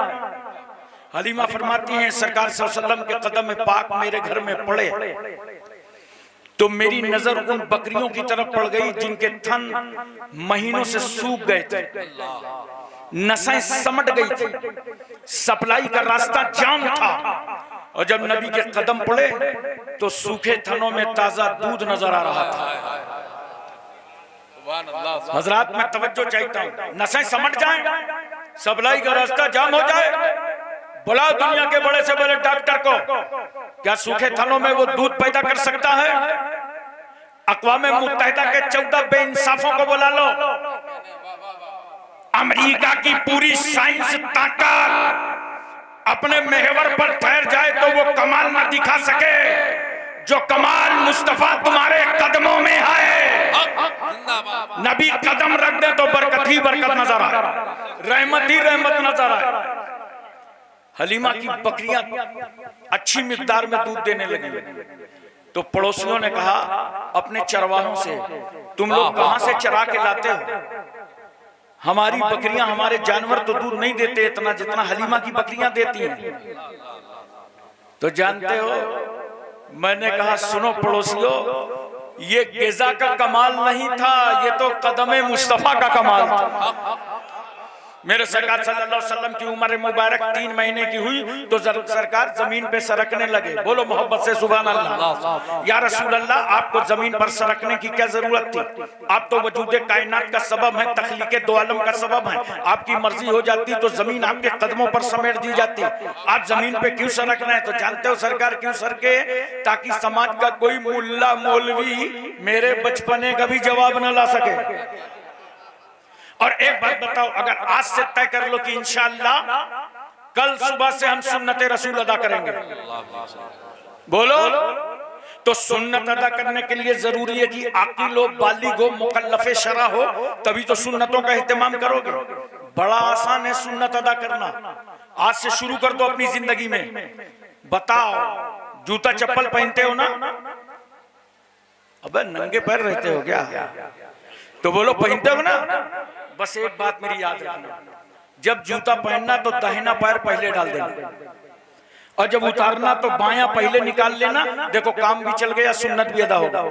हलीमा फरमाती हैं सरकार सल्लल्लाहु अलैहि वसल्लम के कदम में पाक मेरे घर में पड़े तो मेरी नजर उन बकरियों की तरफ पड़ गई जिनके थन महीनों से सूख गए थे, नसें समट गई थी, सप्लाई का रास्ता जाम था। और जब नबी के कदम पड़े तो सूखे थनों में ताजा दूध नजर आ रहा था। हजरात मैं तवज्जो चाहता हूँ, नसें समट जाएं, सप्लाई का रास्ता जाम हो जाए, बुलाओ दुनिया के बड़े से बड़े डॉक्टर को, क्या सूखे थनों में वो दूध पैदा कर सकता है? अक़वाम मुत्तहिदा के 14 बेइंसाफों को बुला लो। अमेरिका की पूरी साइंस ताकत अपने महवर पर ठहर जाए तो वो कमाल न दिखा सके जो कमाल मुस्तफा तुम्हारे कदमों में है। नबी कदम रख दे तो बरकत ही बरकत नजर आए, रहमत ही रहमत नजर आए। हलीमा की बकरियां अच्छी मिकदार में दूध देने लगी तो पड़ोसियों ने कहा अपने चरवाहों से तुम लोग कहां से चरा के लाते हो? हमारी बकरियां, हमारे जानवर तो दूध नहीं देते इतना जितना हलीमा की बकरियां देती हैं। तो जानते हो, मैंने कहा सुनो पड़ोसियों, ये गिज़ा का कमाल नहीं था, ये तो कदमे मुस्तफा का कमाल था। मेरे सरकार सल्लल्लाहु अलैहि वसल्लम की उम्र मुबारक 3 महीने की हुई तो सरकार जमीन पे सरकने लगे। बोलो मोहब्बत से सुभान अल्लाह। या रसूल अल्लाह, आपको जमीन पर सरकने की क्या जरूरत थी? आप तो वजूदे कायनात का सबब है, तख्लीके दो आलम का सबब है। आपकी मर्जी हो जाती तो जमीन आपके कदमों पर समेट दी जाती। आप जमीन पे क्यों सरकना है? तो जानते हो सरकार क्यों सरके? ताकि समाज का कोई मुल्ला मौलवी मेरे बचपने का भी जवाब न ला सके। और एक बात बताओ, अगर आज से तय कर लो कि इंशाअल्लाह कल सुबह से हम सुन्नत रसूल अदा करेंगे, बोलो, तो सुन्नत अदा करने के लिए जरूरी है कि आकिल हो, बालिग हो, मुकल्लफ़े शरा हो, तभी तो सुन्नतों का एहतमाम करोगे। बड़ा आसान है सुन्नत अदा करना, आज से शुरू कर दो अपनी जिंदगी में। बताओ, जूता चप्पल पहनते हो ना? अबे नंगे पैर रहते हो क्या? तो बोलो पहनते हो ना? बस एक बात मेरी याद रखना, जब जूता पहनना तो दाहिना पैर पहले डाल देना, और जब उतारना तो बायां पहले निकाल लेना, देखो काम भी चल गया, सुन्नत भी अदा होगा।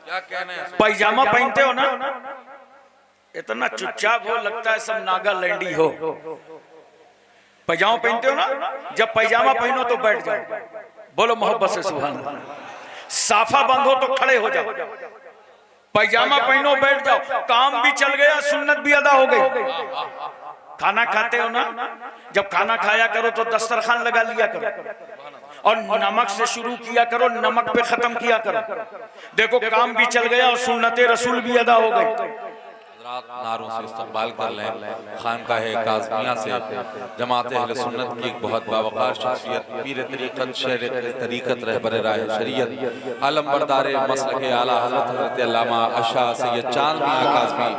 क्या कहना है? पैजामा पहनते हो ना, इतना चुपचाप हो लगता है सब नागालैंडी हो। पैजामा पहनते हो ना, जब पैजामा पहनो तो बैठ जाओ, बोलो मोहब्बत से सुभान अल्लाह। साफा बंद हो तो खड़े हो जाओ, पैजामा पहनो बैठ जाओ, काम भी चल गया, सुन्नत भी अदा हो गई। खाना खाते हो ना, जब खाना खाया करो तो दस्तरखान लगा लिया करो और नमक से शुरू किया करो, नमक पे खत्म किया करो, देखो काम भी चल गया और सुन्नते रसूल भी अदा हो गई। नारों से इस्तकबाल कर लें खानकाह काज़मिया से जमात अहले सुन्नत की एक बहुत बावकार शख्सियत, पीर तरीक़त, शेर तरीक़त, रहबर राह शरीयत, आलम बरदार मसलक आला हज़रत हज़रत अल्लामा अशा सैयद चांद मियां काज़मी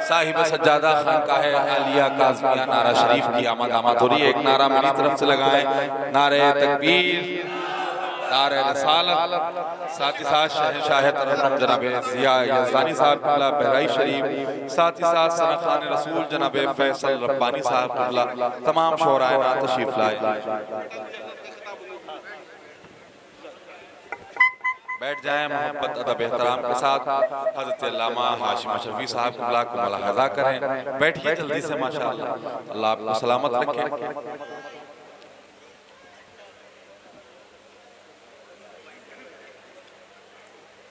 साहिब सज्जादा खानकाह आलिया काज़मिया नारा शरीफ की आमद हो रही है। एक नारा मेरी तरफ से लगाएं, नारे तकबीर, नारे रसालत, साथ ही साथ शहंशाह तरन्नुम जनाब ज़िया यज़दानी साहब क़िबला बहराई शरीफ, साथ ही साथ सना खान रसूल जनाब फैसल रब्बानी साहब क़िबला, तमाम शोराए ना तशरीफ लाए। बैठ जाएं मोहब्बत अदब एहतराम के साथ। हज़रत अल्लामा हाशिम अशरफी साहब क़िबला को मुलाहज़ा करें, बैठिए जल्दी से माशाअल्लाह, अल्लाह आपको सलामत रखे।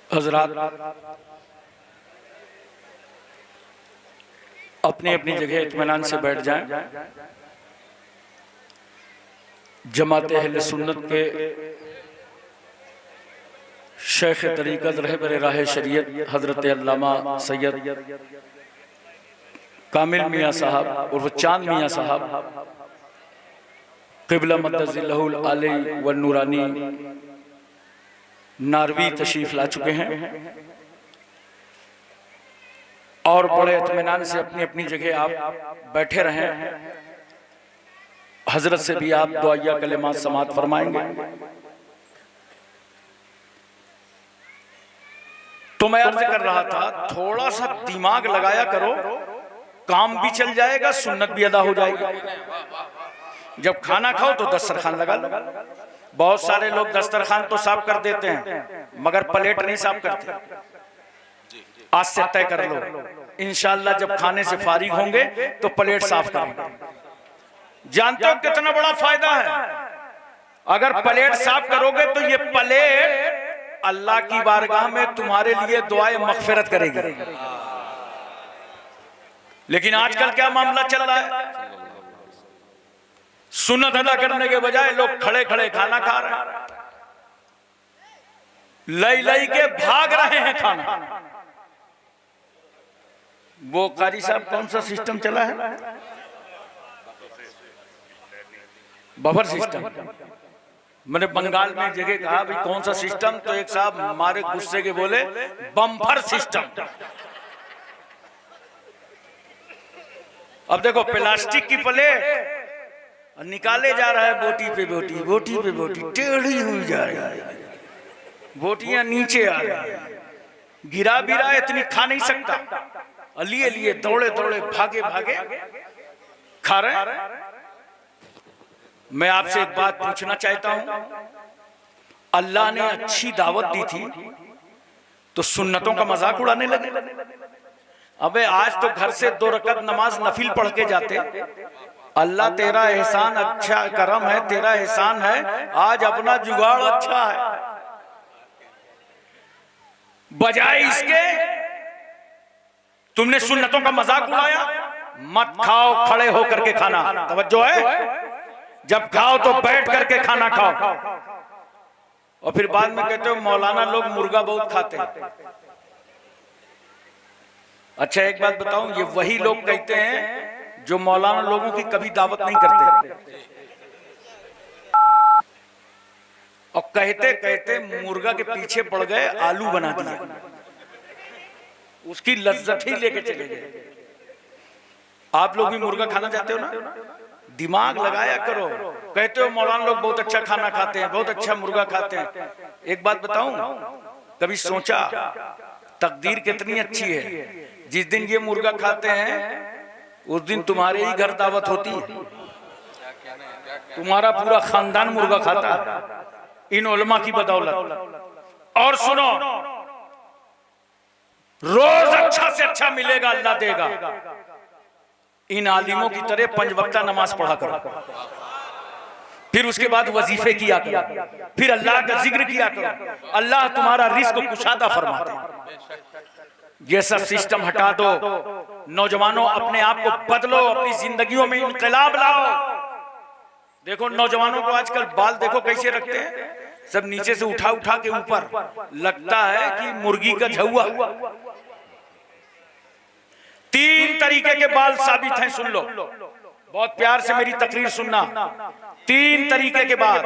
हज़रात अपनी अपनी जगह इत्मीनान से बैठ जाएं। जमात अहले सुन्नत के शेख तरीक़त, रहबर राह शरीयत हज़रत अल्लामा सैयद कामिल मियाँ साहब उर्फ चांद मियाँ साहब क़िबला मद्दज़िल्लहुल आली व नूरानी नारवी तशरीफ ला चुके हैं और बड़े इत्मीनान से अपनी अपनी जगह आप बैठे रहें। हजरत से भी आप दुआया कलिमात समात फरमाएंगे। तो मैं अर्ज कर रहा था, थोड़ा सा दिमाग लगाया करो, काम भी चल जाएगा, सुन्नत भी अदा हो जाएगी। जब खाना खाओ तो दस्तरखान लगा लो। बहुत सारे लोग दस्तरखान तो साफ कर देते हैं मगर प्लेट नहीं साफ करते। आज से तय कर लो, इंशाअल्लाह जब खाने से फारिग होंगे तो प्लेट साफ करेंगे। जानते हो कितना बड़ा फायदा है? अगर प्लेट साफ करोगे तो ये प्लेट अल्लाह की बारगाह में तुम्हारे लिए दुआए मग़फ़िरत करेगी। लेकिन आजकल क्या मामला चल रहा है? सुन्नत अदा करने के बजाय लोग खड़े खड़े खाना खा रहे हैं, लई लई के भाग रहे हैं खाना। वो कारी साहब कौन सा सिस्टम चला है? Buffer system. मैंने बंगाल में जगह कहा भाई कौन सा सिस्टम, तो एक साहब हमारे गुस्से के बोले बम्फर सिस्टम। अब देखो प्लास्टिक की प्लेट निकाले जा रहा है, बोटी पे बोटी, बोटी पे बोटी, टेढ़ी हुई जा रही है, बोटियां नीचे आ रही है, गिरा भी रहा है, इतनी खा नहीं सकता, लिए लिए दौड़े दौड़े भागे भागे खा रहे। मैं आपसे एक बात पूछना चाहता हूं, अल्लाह ने अच्छी दावत दी थी तो सुन्नतों का मजाक उड़ाने लगे। अबे आज तो घर से 2 रकात नमाज नफिल पढ़ के जाते। अल्लाह तेरा एहसान अच्छा करम है, तेरा एहसान है, आज अपना जुगाड़ अच्छा है। बजाय इसके तुमने सुन्नतों का मजाक उड़ाया। मत खाओ खड़े होकर के खाना, तवज्जो है? जब खाओ तो बैठ करके खाना खाओ। और फिर बाद में कहते हो मौलाना लोग मुर्गा बहुत खाते हैं। अच्छा एक बात बताऊं, ये वही लोग कहते हैं जो मौलाना लोगों की कभी दावत नहीं करते, और कहते कहते मुर्गा के पीछे पड़ गए, आलू बना दिया, उसकी लज्जत ही लेके चले गए। आप लोग भी मुर्गा खाना चाहते हो ना? दिमाग लगाया करो। कहते हो मौलाना लोग बहुत अच्छा खाना खाते हैं, बहुत अच्छा मुर्गा खाते हैं। एक बात बताऊं, कभी सोचा तकदीर कितनी अच्छी है, जिस दिन ये मुर्गा खाते हैं उस दिन तुम्हारे ही घर दावत होती है। तुम्हारा पूरा खानदान मुर्गा खाता है इन उलमा की बदौलत। और सुनो, रोज अच्छा से अच्छा मिलेगा, अल्लाह देगा। इन आलिमों की तरह 5 वक्ता नमाज पढ़ा करो, फिर उसके बाद वजीफे किया करो, फिर अल्लाह का जिक्र किया करो, अल्लाह तुम्हारा रिस्क को कुशादा फरमाते हैं। ये सब सिस्टम हटा दो, नौजवानों अपने आप को बदलो, अपनी जिंदगियों में इनकलाब लाओ। देखो नौजवानों को आजकल बाल देखो कैसे रखते हैं, सब नीचे से उठा उठा के ऊपर, लगता है कि मुर्गी का झुआ। 3 तरीके के बाल साबित हैं, सुन लो, बहुत प्यार से मेरी तकरीर सुनना। 3 तरीके के बाल,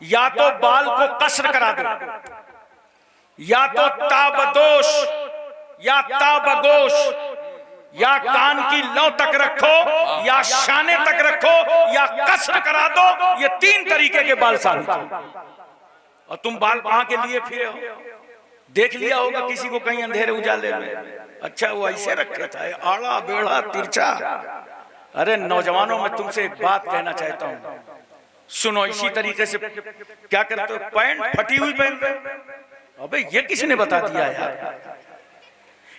या तो बाल को कसर करा दो, या तो ताबदोश या ताबगोश, या कान की लौ तक रखो, या शाने तक रखो, या कसर करा दो। ये 3 तरीके के बाल साबित हैं। और तुम बाल कहां के लिए फिरे हो? देख लिया होगा किसी को कहीं अंधेरे उजाले में, अच्छा वो ऐसे रखे था, आड़ा बेड़ा तिरछा। अरे नौजवानों, मैं तुमसे एक बात कहना चाहता हूं, सुनो। इसी तरीके से क्या करते हो, पैंट फटी हुई पहनते हो। अबे ये किसने बता दिया यार?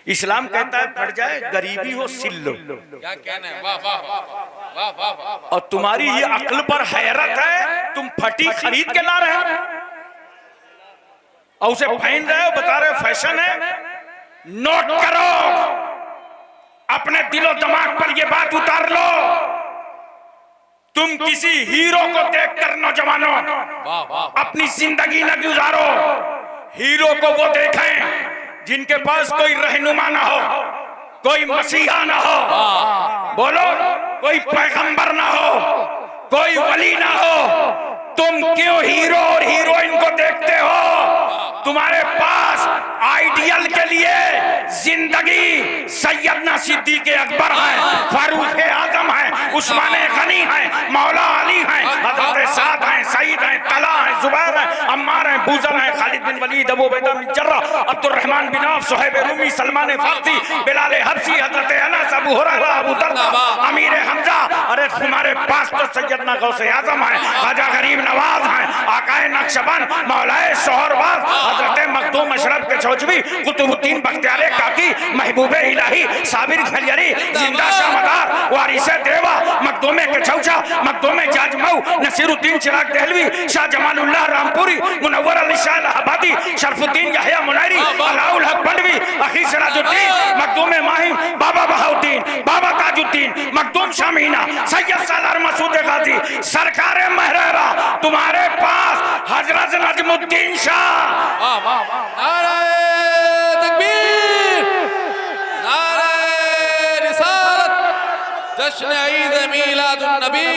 इस्लाम कहता है फट जाए, गरीबी हो सिल लो। क्या कहना है, वाह वाह वाह वाह वाह। और तुम्हारी ये अक्ल पर हैरत है, तुम फटी खरीद के ला रहे हो और उसे पहन रहे हो, बता रहे हो फैशन है। नोट करो, अपने दिलो दिमाग पर ये बात उतार लो, तुम किसी हीरो को देखकर नौजवानों अपनी जिंदगी न गुजारो। हीरो को वो देखें जिनके पास कोई रहनुमा ना हो, कोई मसीहा ना हो, बोलो, कोई पैगंबर ना हो, कोई वली ना हो। तुम क्यों हीरो और हीरोइन को देखते हो? तुम्हारे पास आइडियल के लिए जिंदगी सैयदना सिद्दीक अकबर है, फारूक आजम है, उस्मान गनी है, मौला अली है, हजरत साद है, सईद है, तला है, जुबैर है, अम्मार है, बुजर है, Khalid bin Walid, Abu Ubaida bin Jarrah, Abdur Rahman bin Auf, Suhaib Rumi, Salman Farsi, Bilal Habshi, हजरत अनस, अबू हुरैरा, अबू दरदा, अमीर हमजा। अरे तुम्हारे पास तो सैयदना गौसे आजम है, ख्वाजा गरीब नवाज है, आकाए नक्शबंद, मौलाए शोहरवाज, हजरत मखदूम अशरफ के चौचवी, कुतुबुद्दीन बख्तियार काकी, महबूबे इलाही, साबिर खलियरी, जिंदा शाहमदार, वारिसे देवा, मखदूमे के चौचा, मखदूमे जाजमऊ, नसीरुद्दीन चिराग दहलवी, शाह जमालुल्लाह रामपुरी, मुनव्वर अली शाह इलाहाबादी, शरफुद्दीन यहया मुनैरी, अलाउल हक बंडवी, अखी सिराजुद्दीन, मखदूमे माहिम, बाबा बहाउद्दीन, बाबा ताजुद्दीन, मखदूम शामीना, सैयद सालार मसूद गाजी, सरकारे महरेरा। तुम्हारे पास हजरत नजमुद्दीन शाह। नारे तकबीर, नारे रिसालत, जश्न ईद मीलादुन नबी,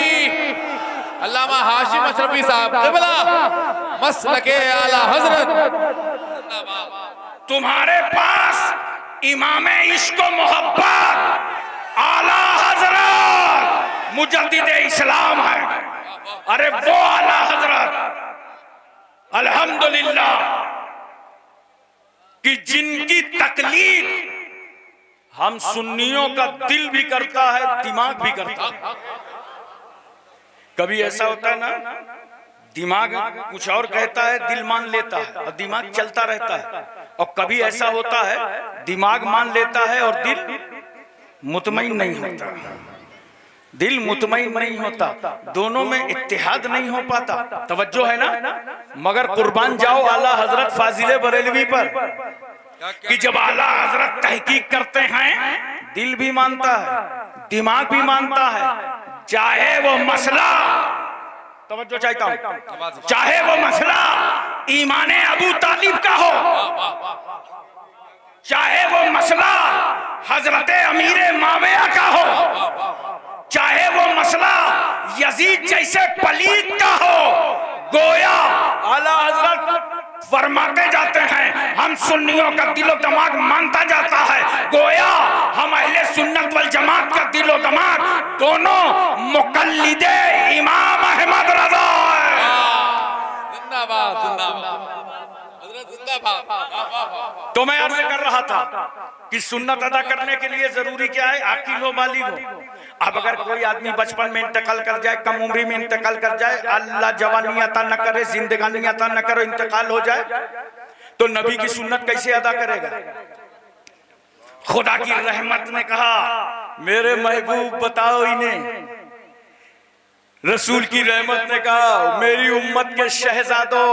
अल्लामा हाशिम अशरफी साहब क़िबला, मसलके आला हजरत। तुम्हारे पास इमामे इश्क व मोहब्बत आला हजरत मुजद्दिद इस्लाम है। अरे वो आला हजरत अल्हम्दुलिल्लाह कि जिनकी तकलीफ हम सुन्नियों का दिल भी करता है, दिमाग भी करता है। कभी ऐसा होता है ना, दिमाग कुछ और कहता है, दिल मान लेता है और दिमाग चलता रहता है। और कभी ऐसा होता है, दिमाग मान लेता है और दिल मुतमईन नहीं होता, दिल मुतमईन नहीं होता, दोनों में इत्तेहाद नहीं हो पाता। तवज्जो है ना? मगर कुर्बान जाओ आला हजरत फाजिले बरेलवी पर कि जब आला हजरत तहकीक करते हैं, दिल भी मानता है, दिमाग भी मानता है, चाहे वो मसला, तवज्जो चाहता हूं, चाहे वो मसला ईमाने अबू तालिब का हो, चाहे वो मसला हजरत अमीरे माविया का हो, चाहे वो मसला यजीद जैसे पलीद का हो, गोया आला हजरत फरमाते जाते हैं, हम सुन्नियों का दिलो दिमाग मानता जाता है, गोया हम अहले सुन्नत वल जमात का दिलो दिमाग दोनों मुकल्लिदे इमाम अहमद रज़ा है। जिंदाबाद जिंदाबाद हजरत जिंदा तो मैं अर्ज कर रहा था कि सुन्नत अदा करने के लिए जरूरी क्या है? आकिल हो, बालिग हो। अब अगर कोई आदमी बचपन में इंतकाल कर जाए, कम उम्री में इंतकाल कर जाए, अल्लाह जवानी अता न करे, जिंदगानी अता न करे, इंतकाल हो जाए, तो नबी की सुन्नत कैसे अदा करेगा? खुदा की रहमत ने कहा, मेरे महबूब बताओ इन्हें। रसूल की रहमत ने कहा, मेरी उम्मत के शहजादों,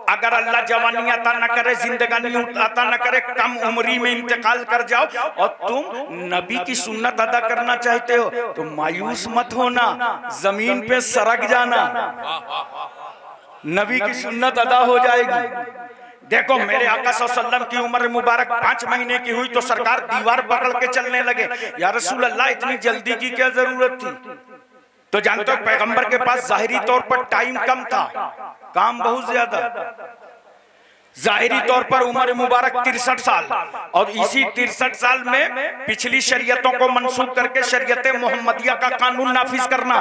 अगर अल्लाह जवानी अता न करे, जिंदगानी अता न करे, कम उम्री में इंतकाल कर जाओ और तुम नबी की सुन्नत अदा करना चाहते हो, तो मायूस मत होना, जमीन पे सरक जाना, नबी की सुन्नत अदा हो जाएगी। देखो मेरे आका सल्लल्लाहु अलैहि वसल्लम की उम्र मुबारक 5 महीने की हुई तो सरकार दीवार पकड़ के चलने लगे। या रसूल अल्लाह, इतनी जल्दी की क्या जरूरत थी? तो जानते हो पैगंबर के पास जाहिरी तौर पर टाइम कम था, काम बहुत ज्यादा। जाहिरी तौर पर उम्र मुबारक 63 साल, और इसी 63 साल में पिछली शरीयतों को मंसूख करके शरीयत मोहम्मदिया का कानून नाफिज करना,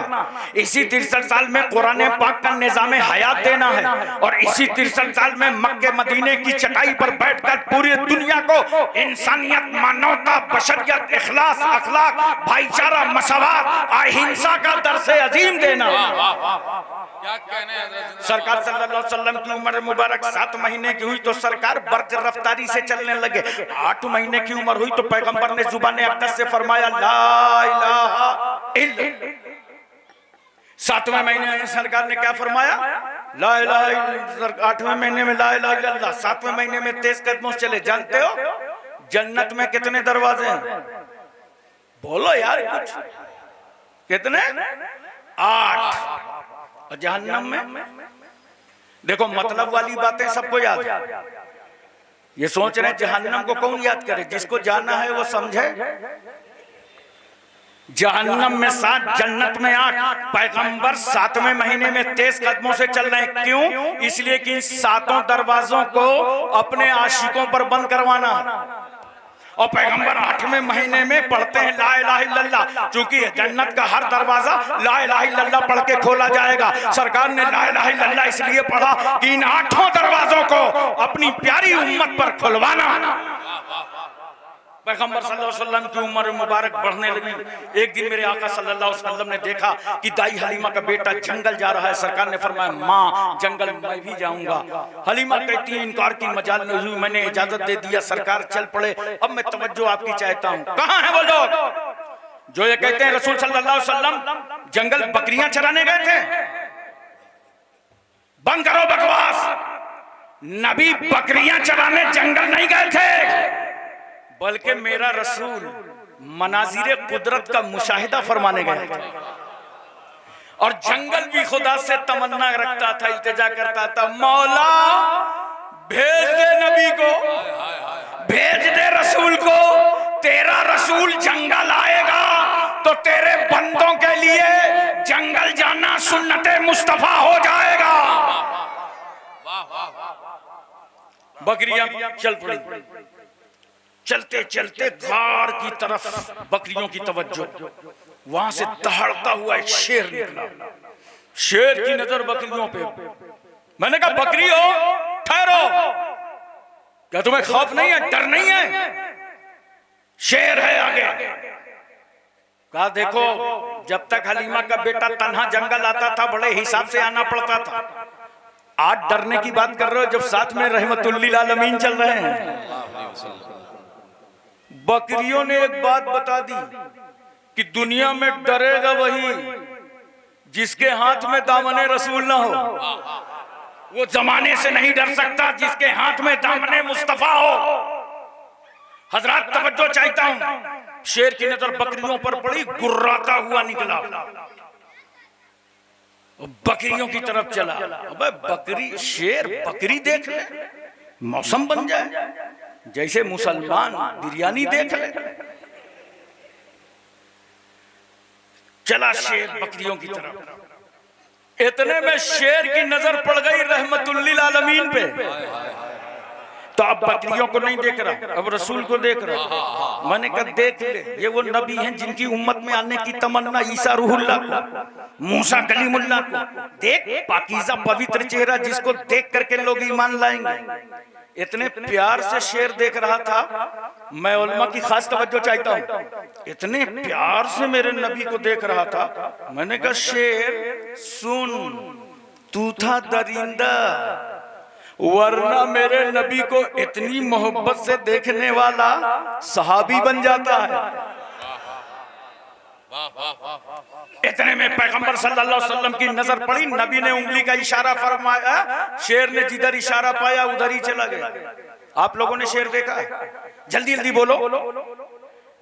इसी 63 साल में कुरान पाक का निजाम हयात देना है, और इसी 63 साल में मक्के मदीने की चटाई पर बैठकर पूरी दुनिया को इंसानियत, मानवता, बशरियत, इखलास, अखलाक, भाईचारा, मसवात, अहिंसा का दर्स अजीम देना। क्या कहने हैं? सरकार सल्लल्लाहु अलैहि वसल्लम की उम्र मुबारक 7 महीने की हुई तो सरकार बर्ज रफ्तारी से चलने लगे। 8 महीने की उम्र हुई तो पैगंबर ने जुबान अक़दस से फरमाया, ला इलाहा इल्लल्लाह। 7वें महीने में सरकार ने क्या फरमाया? ला इलाहा इल्लल्लाह। 8वें महीने में ला इलाहा इल्लल्लाह। 7वें महीने में तेज कदमों से चले। जानते हो जन्नत में कितने दरवाजे हैं? बोलो यार कुछ। कितने? 8। और जहन्नम में देखो, मतलब वाली बातें सबको याद है। ये सोच रहे जहन्नम को कौन याद करे? जिसको जाना है वो समझे। जहन्नम में 7, जन्नत में 8। पैगंबर 7वें महीने में तेज कदमों से चल रहे हैं। क्यों? इसलिए कि इन 7 दरवाजों को अपने आशिकों पर बंद करवाना है। और पैगंबर 8वें महीने में पढ़ते हैं ला इलाहा इल्लल्लाह, क्योंकि जन्नत का हर दरवाजा ला इलाहा इल्लल्लाह पढ़ के खोला जाएगा। सरकार ने ला इलाहा इल्लल्लाह इसलिए पढ़ा कि इन 8 दरवाजों को अपनी प्यारी उम्मत पर खुलवाना। पैगंबर सल्लल्लाहु अलैहि वसल्लम की उम्र मुबारक बढ़ने लगी। एक दिन मेरे आका सल्लल्लाहु अलैहि वसल्लम ने देखा कि दाई हलीमा का बेटा जंगल जा रहा है। सरकार ने फरमाया, माँ जंगल मैं भी जाऊंगा। हलीमा कहती है, इनकार की मजाल नहीं हुई, मैंने इजाजत दे दिया। सरकार चल पड़े। अब मैं तवज्जो आपकी चाहता हूँ। कहाँ है वो लोग जो ये कहते हैं रसूल सल्लल्लाहु अलैहि वसल्लम जंगल बकरियां चराने गए थे? बंद करो बकवास। नबी बकरियां चराने जंगल नहीं गए थे, बल्कि मेरा रसूल मनाजिर कुदरत का मुशाहिदा फरमाने गया था। और जंगल भी खुदा से तमन्ना रखता था, इल्तिजा करता था, मौला भेज दे नबी को, भेज दे रसूल को। तेरा रसूल जंगल आएगा तो तेरे बंदों के लिए जंगल जाना सुन्नते मुस्तफा हो जाएगा। बकरियां चल पड़ी। चलते चलते घाड़ की तरफ बकरियों की तवज्जो, वहां से दहाड़ता हुआ एक शेर निकला। शेर की नजर बकरियों पे। मैंने कहा, बकरी हो ठहरो, क्या तुम्हें खौफ नहीं है, डर नहीं है? शेर है आगे। कहा, देखो जब तक हलीमा का बेटा तन्हा जंगल आता था बड़े हिसाब से आना पड़ता था। आज डरने की बात कर रहे हो जब साथ में रहमतुल्लिल आलमीन चल रहे हैं। बकरियों ने एक बात बता दी कि दुनिया में डरेगा वही जिसके हाथ में दामने रसूल ना हो। वो जमाने से नहीं डर सकता जिसके हाथ में दामने मुस्तफा हो। हजरात तवज्जो चाहता हूं। शेर की नजर बकरियों पर पड़ी, गुर्राता हुआ निकला, बकरियों की तरफ चला। अबे बकरी, शेर बकरी देख ले, मौसम बन जाए, जैसे मुसलमान बिरयानी देख ले। चला शेर बकरियों की तरफ। इतने में शेर की नजर पड़ गई रहमतुल्लिल आलमीन पे। तो अब बकरियों को नहीं देख रहा, अब रसूल को देख रहा। मैंने कहा, देख ले, ये वो नबी हैं जिनकी उम्मत में आने की तमन्ना ईसा रूहुल्लाह को, मूसा कलीमुल्लाह को। देख पाकीज़ा पवित्र चेहरा जिसको देख करके लोग ईमान लाएंगे। इतने प्यार से शेर देख रहा था। मैं उलमा की खास तवज्जो चाहता हूँ, इतने प्यार से मेरे नबी को देख रहा था। मैंने कहा शेर सुन, तू था दरिंदा, वरना मेरे नबी को इतनी मोहब्बत से देखने वाला सहाबी बन जाता है। इतने में पैगंबर सल्लल्लाहु अलैहि वसल्लम की नजर पड़ी, नबी ने उंगली का इशारा फरमाया, शेर ने जिधर इशारा पाया उधर ही चला गया। आप लोगों ने शेर देखा है? जल्दी जल्दी बोलो,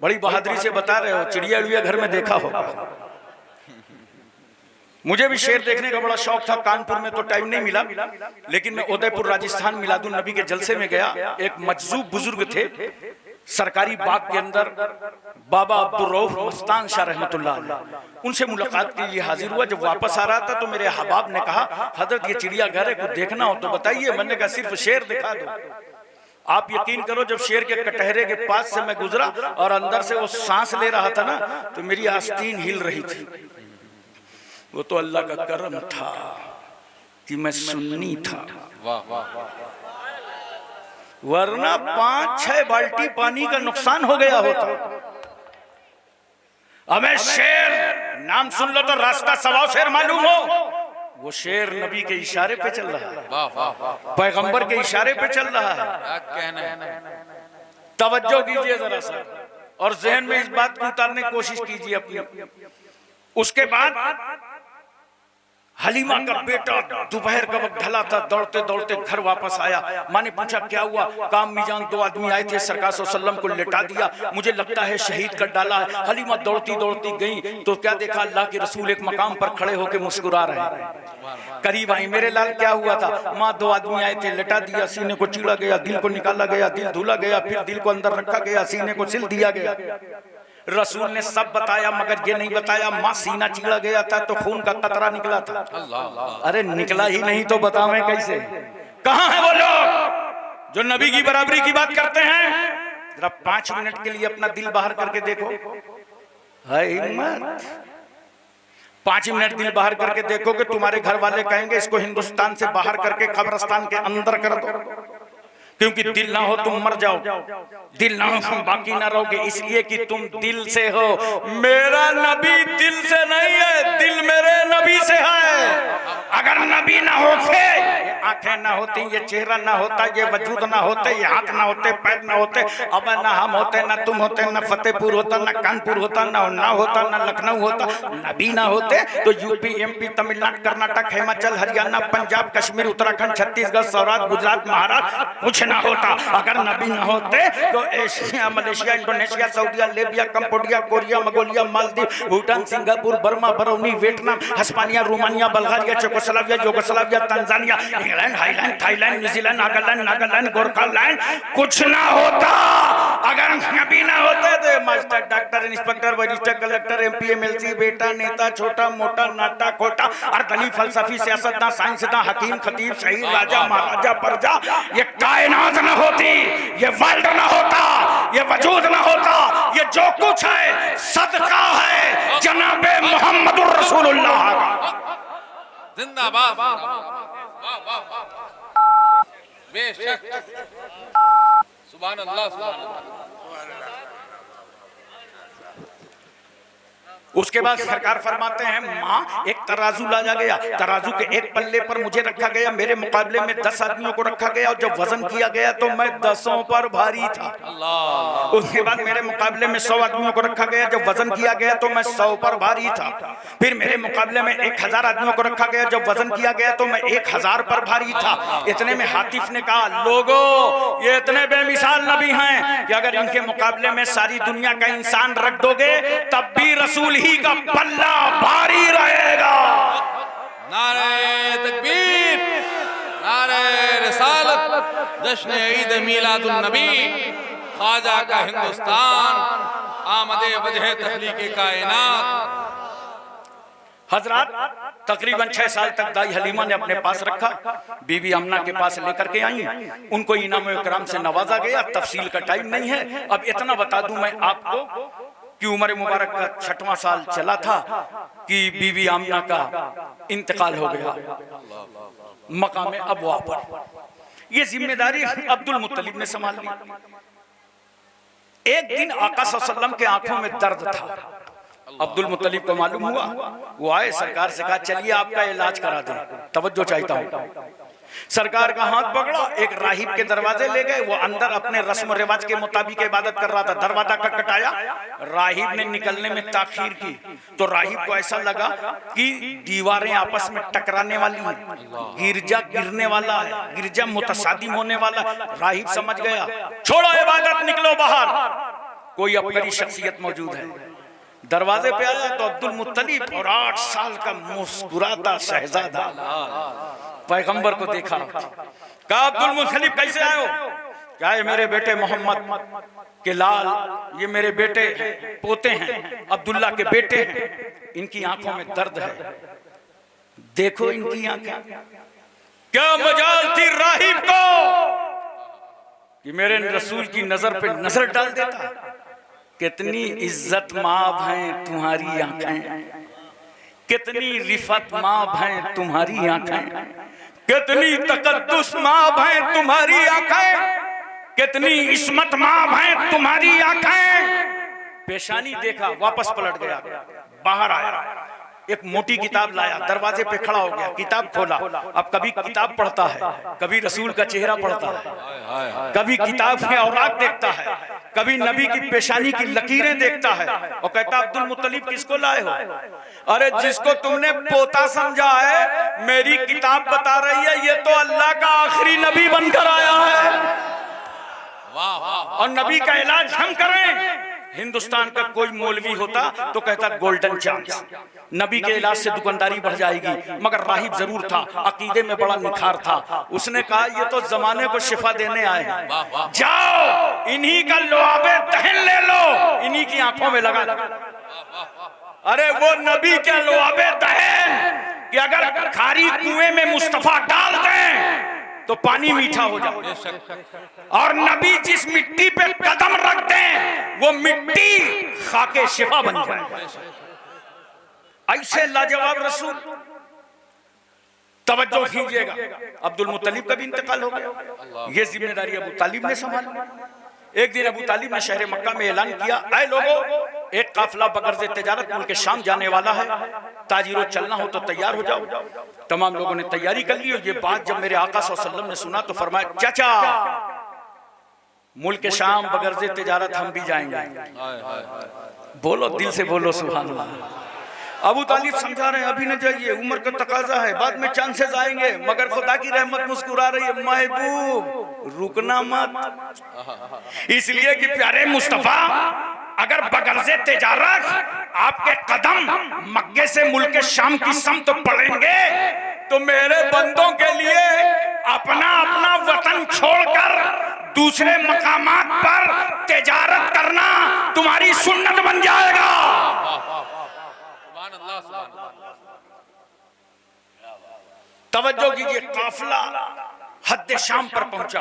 बड़ी बहादुरी से बता रहे हो, चिड़िया उड़िया घर में देखा होगा। मुझे भी शेर देखने का बड़ा शौक था, कानपुर में तो टाइम नहीं मिला, लेकिन मैं उदयपुर राजस्थान मिलादुन नबी के जलसे में गया। एक मजजूब बुजुर्ग थे, सरकारी बाग के अंदर, बाबा अब्दुल रऊफ मस्तान शाह रहमतुल्लाह अलैह, उनसे मुलाकात के लिए हाजिर हुआ। जब वापस आ रहा था तो मेरे अहबाब ने कहा, हजरत ये चिड़ियाघर है, कुछ देखना हो तो बताइए। मैंने कहा सिर्फ शेर दिखा दो। आप यकीन करो, जब शेर के कटहरे के पास से मैं गुजरा और अंदर से वो सांस ले रहा था ना, तो मेरी आस्तीन हिल रही थी। वो तो अल्लाह का करम था कि मैं सुन्नी था, वरना 5-6 बाल्टी पानी का नुकसान हो गया होता। हमें शेर नाम सुन लो तो रास्ता सवा शेर मालूम हो, वो शेर नबी के इशारे पे चल रहा है, पैगंबर के इशारे पे चल रहा है। तवज्जो कीजिए जरा सा और जहन में इस बात को उतारने की कोशिश कीजिए अपनी। उसके बाद हलीमा का बेटा दोपहर का वक्त ढला था, दौड़ते दौड़ते घर वापस आया। माँ ने पूछा क्या हुआ? काम मीजान 2 आदमी आए थे, सरकार सल्लम को लिटा दिया, मुझे लगता है शहीद कर डाला है। हलीमा दौड़ती दौड़ती गई तो क्या देखा, अल्लाह के रसूल एक मकाम पर खड़े होकर मुस्कुरा रहे हैं। करीब आई, मेरे लाल क्या हुआ था? माँ 2 आदमी आए थे, लिटा दिया, सीने को चीड़ा गया, दिल को निकाला गया, दिल धुला गया, फिर दिल को अंदर रखा गया, सीने को सिल दिया गया। रसूल ने सब बताया मगर ये नहीं बताया माँ सीना चीड़ा गया था तो खून का कतरा निकला था। अरे निकला ही नहीं तो बतावें कैसे? कहां है वो लोग जो नबी की बराबरी की बात करते हैं? जरा 5 मिनट के लिए अपना दिल बाहर करके देखो, है हिम्मत? 5 मिनट दिल बाहर करके देखो कि तुम्हारे घर वाले कहेंगे इसको हिंदुस्तान से बाहर करके कब्रिस्तान के अंदर कर दो, क्योंकि दिल ना हो तुम मर जाओ, दिल ना हो तुम बाकी ना रहोगे, इसलिए कि तुम दिल से हो। मेरा नबी दिल से नहीं है, दिल मेरे नबी से है। अगर नबी ना होते, ये आंखें ना होती, ये चेहरा ना होता, ये वजूद ना होते, ये हाथ ना होते, पैर ना होते, अब ना हम होते, ना तुम होते, ना फतेहपुर होता, ना कानपुर होता, ना होता, ना लखनऊ होता। नबी ना होते तो यूपी, एमपी, तमिलनाडु, कर्नाटक, हिमाचल, हरियाणा, पंजाब, कश्मीर, उत्तराखंड, छत्तीसगढ़, सौराष्ट्र, गुजरात, महाराष्ट्र कुछ ना होता। अगर नबी ना होते तो Asia, Malaysia, Indonesia, Saudia, Libya, Cambodia, Korea, Mongolia, Maldives, Bhutan, Singapore, Burma, Brunei, Vietnam, Hispania, Romania, Bulgaria, Czechoslovakia, Yugoslavia, Tanzania, England, Highland, Thailand, New Zealand, Nagaland, Nagaland, Gorkhaland कुछ ना होता। अगर नबी ना होते तो मास्टर, डॉक्टर, इंस्पेक्टर, वरिष्ठ कलेक्टर, एमपी, एमएलसी, बेटा, नेता, छोटा मोटा, नाटा खोटा, अर्दली, फलसफी, सियासतदान, साइंसदान, हकीम, खतीब, शहीद, राजा, महाराजा, प्रजा, ये कायनात ना होती, ये वर्ल्ड ना होता, ये वजूद ना होता, ये जो कुछ है सदका है जनाबे मोहम्मदुर रसूलुल्लाह का। जिंदाबाद, बेशक, सुभान अल्लाह, सुभान अल्लाह। उसके बाद सरकार फरमाते हैं माँ एक तराजू लाया गया, तराजू के एक पल्ले पर मुझे रखा गया, मेरे मुकाबले में 10 आदमियों को रखा गया और जब वजन किया गया तो मैं 10 पर भारी था। उसके बाद मेरे मुकाबले में 100 आदमियों को रखा गया, जब वजन किया गया तो मैं 100 पर भारी था। फिर मेरे मुकाबले में 1000 आदमियों को रखा गया, जब वजन किया गया तो मैं 1000 पर भारी था। इतने में हातिफ ने कहा लोगों ये इतने बेमिसाल नबी हैं कि अगर इनके मुकाबले में सारी दुनिया का इंसान रख दोगे तब भी रसूल ही का पल्ला भारी रहेगा। नारे तकबीर, नारे रिसालत, जश्न ईद मिलादुन नबी, ख्वाजा का हिंदुस्तान, आमदे वजह तख्लीक़े कायनात। हजरात तकरीबन 6 साल तक दाई हलीमा ने अपने पास रखा, बीबी अमना के पास लेकर के आई, उनको इनाम इकराम से नवाजा गया। तफसील का टाइम नहीं है, अब इतना बता दूं मैं आपको कि उमर मुबारक का 6वां साल चला था कि बीबी आमना का इंतकाल हो गया मकाम अबवा पर। ये जिम्मेदारी अब्दुल मुत्तलिब ने संभाल ली। एक दिन आका सल्लल्लाहु अलैहि वसल्लम के आंखों में दर्द था। अब्दुल मुत्तलिब को मालूम हुआ, वो आए, सरकार से कहा चलिए आपका इलाज करा दें, तवज्जो चाहता हूं। सरकार का हाथ पकड़ा, एक राहिब के दरवाजे ले गए। वो अंदर अपने रस्म रिवाज के मुताबिक इबादत कर रहा था। दरवाजा खटखटाया, राहिब ने निकलने में ताखीर की तो राहिब को ऐसा लगा कि दीवारें आपस में टकराने वाली हैं, गिरजा गिरने वाला है, गिरजा मुतसादिम होने वाला। राहिब समझ गया, छोड़ो इबादत, निकलो बाहर। कोई अबकारी शख्सियत मौजूद है। दरवाजे पे आया तो अब्दुल मुत्तलिब और 8 साल का मुस्कुराता शहजादा पैगंबर को देखा। कहा अब्दुल मुत्तलिब कैसे आए हो? क्या है मेरे बेटे मोहम्मद के लाल, ये मेरे बेटे पोते हैं, अब्दुल्ला के बेटे हैं, इनकी आंखों में दर्द है, देखो इनकी आंखें। क्या मजाल थी राहिब को कि मेरे रसूल की नजर पे नजर डाल देता। कितनी इज्जत माब हैं तुम्हारी आंखें, कितनी रिफत माब हैं तुम्हारी आंखें, कितनी तकद्दुस माब हैं तुम्हारी आंखें, कितनी इस्मत माब हैं तुम्हारी आंखें। पेशानी देखा, वापस पलट गया, बाहर आया, एक मोटी किताब लाया, दरवाजे पे खड़ा हो गया, किताब खोला। अब कभी किताब पढ़ता है, कभी रसूल का चेहरा पढ़ता है, कभी किताब के औराक देखता है, कभी नबी की पेशानी की लकीरें देखता है और कहता अब्दुल मुत्तलिब किसको लाए हो? अरे जिसको तुमने पोता समझा है, मेरी किताब बता रही है ये तो अल्लाह का आखिरी नबी बनकर आया है और नबी का इलाज हम करें। हिंदुस्तान का कोई मौलवी होता तो कहता गोल्डन चांस, नबी के इलाज से दुकानदारी बढ़ जाएगी। मगर राहिब जरूर था, अकीदे में बड़ा निखार था। उसने कहा ये तो जमाने को शिफा देने आए हैं, जाओ इन्हीं का लुआबे दहन ले लो, इन्हीं की आंखों में लगा। अरे वो नबी के लुआबे दहन कि अगर खारी कुएं में मुस्तफा डाल दें तो पानी मीठा हो जाए, और नबी जिस मिट्टी पे कदम रख दें वो मिट्टी खाके शिफा बन जाए। ऐसे लाजवाब रसूल। तवज्जो कीजिएगा, अब्दुल मुत्तलिब का भी इंतकाल हो गया, ये जिम्मेदारी अबू तालिब ने संभाली। एक दिन अबू तालिब ने शहर मक्का में ऐलान किया, ऐ लोगों, एक काफिला बगर्ज़ तिजारत मुल्क शाम जाने वाला है, ताजिरों चलना हो तो तैयार हो जाओ। तमाम लोगों ने तैयारी कर ली। और ये बात जब मेरे आका सल्लल्लाहु अलैहि वसल्लम ने सुना तो फरमाया, चाचा मुल्क शाम बगर्ज़ तिजारत हम भी जाएंगे। बोलो दिल से बोलो सुभान अल्लाह। अबू तालिब समझा रहे हैं अभी न जाइए, उम्र का तकाजा है, बाद में चांसेस आएंगे। मगर खुदा की रहमत मुस्कुरा रही है, महबूब रुकना मत, इसलिए कि प्यारे मुस्तफा अगर बगर्ज़े तिजारत आपके कदम मक्के से मुल्क शाम की समत पड़ेंगे तो मेरे बंदों के लिए अपना अपना वतन छोड़कर दूसरे मकामात पर तिजारत करना तुम्हारी सुन्नत बन जाएगा। तवज्जो कीजिए, काफिला हद शाम पर पहुंचा।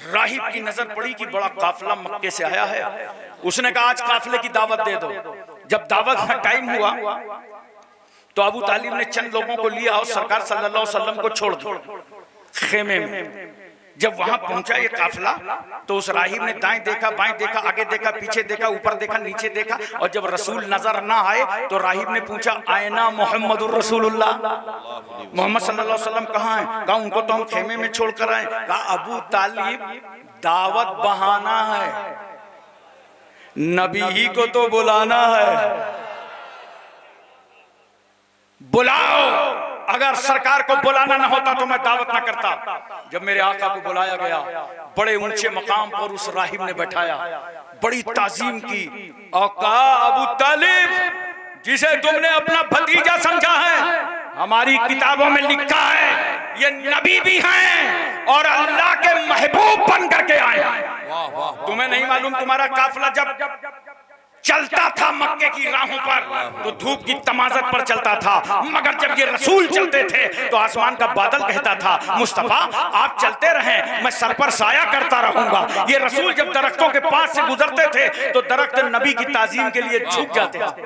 राहिब की नजर पड़ी कि बड़ा काफिला मक्के से आया है। उसने कहा आज काफिले की दावत दे दो। जब दावत का टाइम हुआ तो अबू तालिब ने चंद लोगों को लिया और सरकार सल्लल्लाहु अलैहि वसल्लम को छोड़ दिया खेमे में। जब वहां पहुंचा ये काफिला तो उस राहिब ने दाएं देखा, बाएं देखा, आगे देखा, पीछे देखा, ऊपर देखा, नीचे देखा, और जब रसूल नजर ना आए तो राहिब ने पूछा, आयना मोहम्मदुर रसूलुल्लाह, मोहम्मद सल्लल्लाहु अलैहि वसल्लम कहाँ हैं? कहा उनको तो हम खेमे में छोड़ कर आए। कहा अबू तालिब दावत बहाना है, नबी ही को तो बुलाना है, बुलाओ। अगर सरकार को बुलाना ना होता तो मैं दावत ना करता। जब मेरे आका को बुलाया गया, बड़े ऊंचे मकाम पर उस राहिब ने बैठाया, बड़ी ताजीम की और कहा, अबू तालिब जिसे तुमने अपना भतीजा समझा है, हमारी किताबों में लिखा है ये नबी भी हैं और अल्लाह के महबूब बन करके आए। तुम्हें नहीं मालूम तुम्हारा काफिला जब चलता था मक्के की राहों पर तो धूप की तमाजत पर चलता था, मगर जब ये रसूल चलते थे तो आसमान का बादल कहता था, मुस्तफा आप चलते रहें, मैं सर पर साया करता रहूंगा। ये रसूल जब दरख्तों के पास से गुजरते थे तो दरख्त नबी की ताजीम के लिए झुक जाते थे।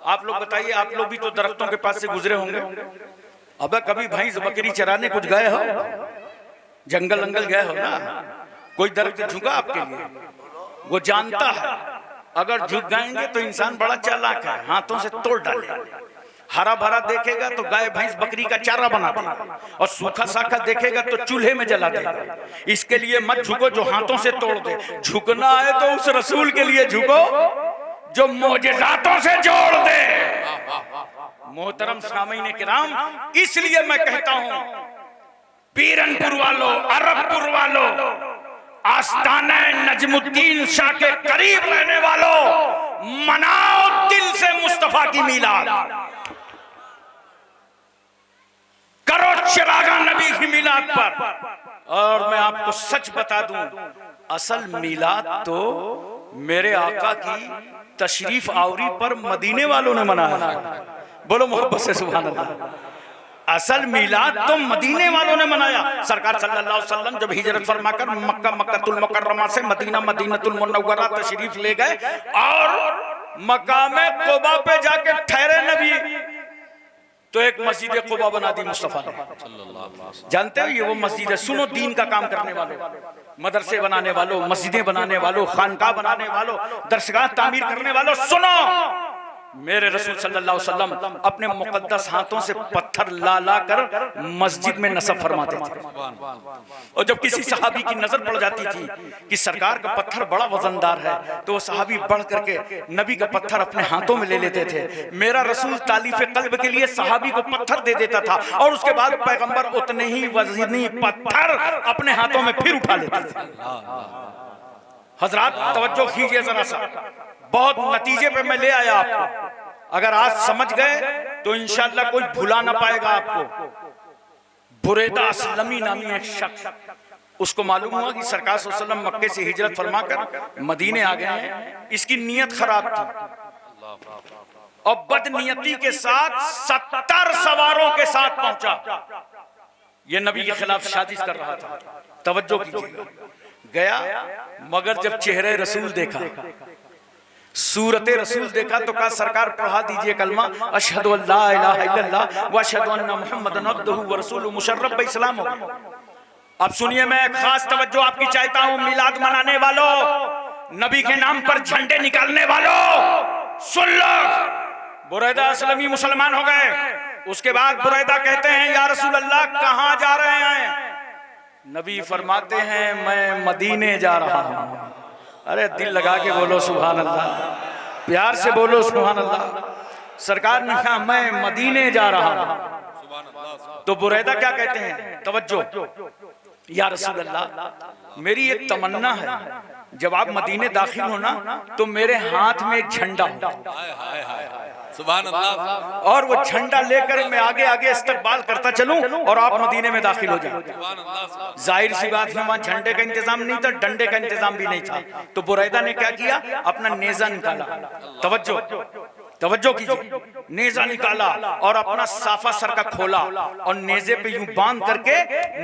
आप लोग बताइए, आप लोग भी तो दरख्तों के पास से गुजरे होंगे। अब कभी भैंस बकरी चराने कुछ गए हो? जंगल अंगल गए हो ना, कोई दरख्त झुका आपके लिए? वो जानता है अगर झुक जाएंगे तो इंसान बड़ा चालाक है, हाथों से तोड़ डालेगा। हरा भरा देखेगा तो गाय भैंस बकरी का चारा बना देगा, और सूखा साखा देखेगा तो चूल्हे में जला देगा। इसके लिए मत झुको जो हाथों से तोड़ दे। झुकना है तो उस रसूल के लिए झुको जो मोजेज़ातों से जोड़ दे। मोहतरम सामीन किराम, इसलिए मैं कहता हूं पीरनपुर वालों, अरबपुर वालों, आस्ताना नजमुद्दीन शाह के करीब रहने वालों, मनाओ दिल से मुस्तफा की मीलाद, करो चिरागा नबी की मीलाद पर। और मैं आपको सच बता दूं, असल मीलाद तो मेरे आका की तशरीफ आवरी पर मदीने वालों ने मनाया। बोलो मोहब्बत से सुभान अल्लाह। असल मीलाद तो मदीने वालों ने मनाया। सरकार सल्लल्लाहु अलैहि वसल्लम जब हिजरत फरमाकर मक्का मक्कातुल मुकर्रमा से मदीना मदीनतुल मुनव्वरा तशरीफ ले गए और मकामे कुबा पे जाके ठहरे नबी, तो एक मस्जिद कुबा बना दी मुस्तफा ने। जानते हो ये वो मस्जिद है। सुनो दीन का काम करने वालों, मदरसे बनाने वालों, मस्जिदें बनाने वालों, खानका बनाने वालों, दरसगाह तामीर करने वालों, सुनो मेरे रसूल सल्लल्लाहु अलैहि वसल्लम अपने मुकद्दस हाथों से पत्थर ला ला कर मस्जिद में नसब फरमाते थे। और जब किसी सहाबी की नजर पड़ जाती थी कि सरकार का पत्थर बड़ा वजनदार है, तो वो सहाबी बढ़ करके नबी का पत्थर अपने हाथों में ले लेते थे। मेरा रसूल तालीफ कल्ब के लिए सहाबी को पत्थर दे देता था, और उसके बाद पैगंबर उतने ही वजनी पत्थर अपने हाथों में फिर उठा लेते थे। हजरात तवज्जो कीजिए जरा सा, बहुत नतीजे पे मैं ले आया आपको। अगर आज समझ गए तो इंशाअल्लाह कोई भुला ना पाएगा आपको। बुरैदा असलमी नामी एक शख्स, उसको मालूम हुआ कि सरकार सल्लल्लाहु अलैहि वसल्लम मक्के से हिजरत फरमाकर मदीने आ गए हैं। इसकी नीयत खराब थी और बदनीयती के साथ 70 सवारों के साथ पहुंचा। ये नबी के खिलाफ साजिश कर रहा था। तवज्जो कीजिएगा, गया मगर जब चेहरे रसूल देखा, सूरत रसूल देखा, तो कहा सरकार पढ़ा दीजिए कलमा अशहदु अल्ला इलाहा इल्लल्लाह व अशहदु अन्ना मुहम्मदन अब्दुहु व रसूलुहु। मुशर्रफ इस्लाम हो गया। अब सुनिए, मैं खास तवज्जो आपकी चाहता हूं। मिलाद मनाने वालों, नबी के नाम पर झंडे निकालने वालों, सुन लो। बुरैदा असलमी मुसलमान हो गए। उसके बाद बुरैदा कहते हैं या रसूल अल्लाह कहां जा रहे हैं? नबी फरमाते हैं मैं मदीने जा रहा हूं। अरे दिल लगा के बोलो सुभान अल्लाह, प्यार से बोलो सुभान अल्लाह। सरकार ने कहा मैं मदीने जा रहा हूं। तो बुरैदा क्या कहते हैं? तवज्जो, या रसूल अल्लाह मेरी एक तमन्ना है, जब आप मदीने दाखिल हो ना तो मेरे हाथ में एक झंडा हो, सुभान अल्लाह, और वो झंडा लेकर मैं आगे आगे इस्तकबाल करता चलूं और आप मदीने में दाखिल हो जाए। जाहिर सी बात है वहां झंडे का इंतजाम नहीं था, डंडे का इंतजाम भी नहीं था। तो बुरैदा ने क्या किया? अपना नेजा निकाला। तवज्जो कीजिए, नेजा निकाला और अपना साफा सर का खोला और नेजे पे यूं बांध करके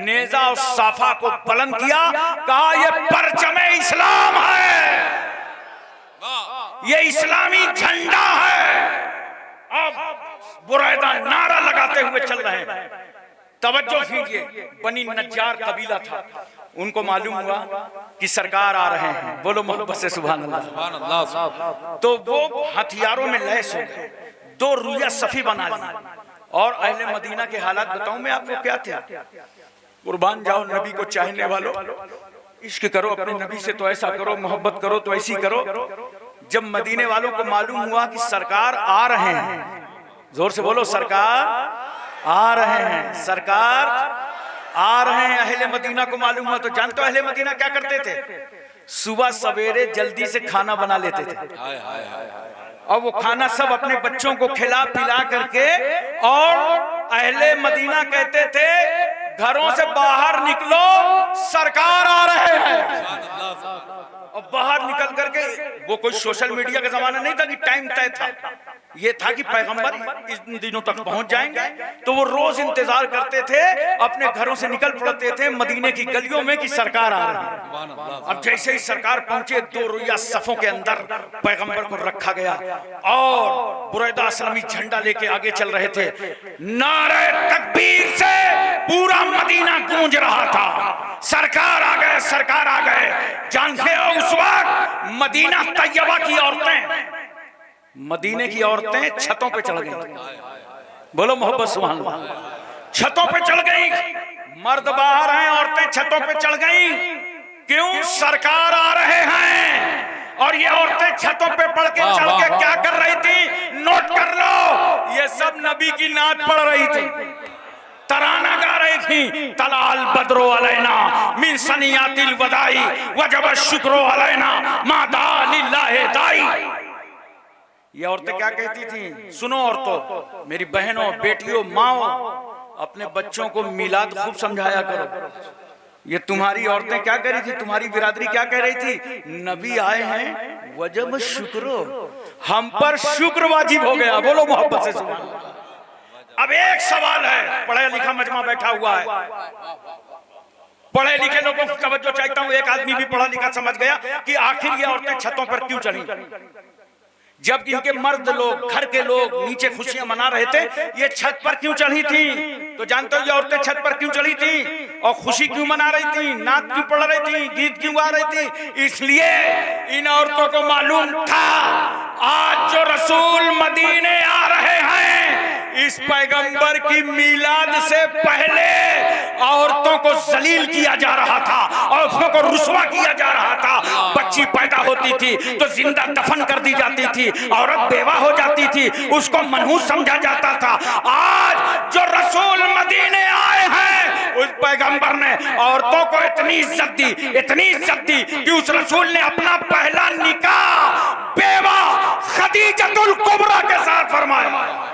नेजा और साफा को बुलंद किया। कहा ये परचमे इस्लाम है, ये इस्लामी झंडा है। अब बुरैदा नारा लगाते हुए चल रहे हैं। तवज्जो कीजिए, बनी नज्जार कबीला था, उनको मालूम हुआ कि सरकार आ रहे हैं। बोलो मोहब्बत से सुभान अल्लाह। तो वो हथियारों में लैस हो गए, 2 रुया सफी बना ली। और अहले मदीना के हालात बताऊं मैं आपको क्या थे? कुर्बान जाओ नबी को चाहने वालों, इश्क करो अपने नबी से तो ऐसा करो, मोहब्बत करो तो ऐसी करो। जब मदीने वालों को मालूम हुआ कि सरकार आ रहे हैं, जोर से बोलो सरकार आ रहे हैं, सरकार आ रहे हैं, अहले मदीना को मालूम हुआ। तो जानते हो अहले मदीना क्या करते थे? सुबह सवेरे जल्दी से खाना बना लेते थे और वो खाना सब अपने बच्चों को खिला पिला करके, और अहले मदीना कहते थे घरों से बाहर निकलो सरकार आ रहे हैं। और बाहर निकल करके, वो कोई सोशल मीडिया का जमाना नहीं था कि टाइम तय था, ये था कि पैगंबर इन दिनों तक पहुंच जाएंगे। तो वो रोज इंतजार करते थे, अपने घरों से निकल पड़ते थे मदीने की गलियों में कि सरकार आ रही है। अब जैसे ही सरकार पहुंचे, 2 रुया सफों के अंदर पैगंबर को रखा गया और बुरैदा असलमी झंडा लेके आगे चल रहे थे। नारे तकबीर से पूरा मदीना गूंज रहा था। सरकार आ गए, सरकार आ गए। जानते हो उस वक्त मदीना तैयबा की औरतें, मदीने की औरतें छतों पे चढ़ गई। बोलो मोहब्बत सुभान अल्लाह। छतों पे चढ़ गई, मर्द बाहर हैं, औरतें छतों पे चढ़ गई। क्यों? सरकार आ रहे हैं। और ये औरतें छतों पे पढ़ के चढ़ के क्या कर रही थी? नोट कर लो, ये सब नबी की नात पढ़ रही थी, तराना गा रही थी। तलाल बदरो अलैना मिन सनियातिल वदाई वजब शुक्रो अलैना मादा लिल्लाहि दाई। ये औरतें क्या कहती थी? सुनो औरतों, मेरी बहनों, बेटियों, माओ, अपने बच्चों को मिलाद खूब समझाया करो। ये तुम्हारी औरतें क्या कह रही थी? तुम्हारी बिरादरी क्या कह रही थी? नबी आए हैं, वजब शुक्रो, हम पर शुक्र वाजिब हो गया। बोलो मोहब्बत से सुभान अल्लाह। अब एक सवाल है, पढ़ा लिखा मजमा बैठा हुआ है, पढ़े लिखे लोगों की तवज्जो चाहता हूं। एक आदमी भी पढ़ा लिखा समझ गया कि आखिर ये औरतें छतों पर क्यों चढ़ी, जब इनके मर्द लोग, घर के लोग नीचे खुशियां मना रहे थे, ये छत पर क्यों चढ़ी थी? तो जानते हो ये औरतें छत पर क्यों चढ़ी थी और खुशी क्यों मना रही थी, नात क्यों पढ़ रही थी, गीत क्यों गा रही थी? इसलिए इन औरतों को मालूम था आज जो रसूल मदीने आ रहे हैं, इस पैगंबर की मीलाद से पहले औरतों को जलील किया जा रहा था, औरतों को रुसवा किया जा रहा था। बच्ची पैदा होती थी तो जिंदा दफन कर दी जाती थी, औरत बेवा हो जाती थी, उसको मनहूस समझा जाता था। आज जो रसूल मदीने आए हैं, उस पैगंबर ने औरतों को इतनी इज्जत दी, इतनी इज्जत दी कि उस रसूल ने अपना पहला निकाह बेवा खदीजतुल कुबरा के साथ फरमाया।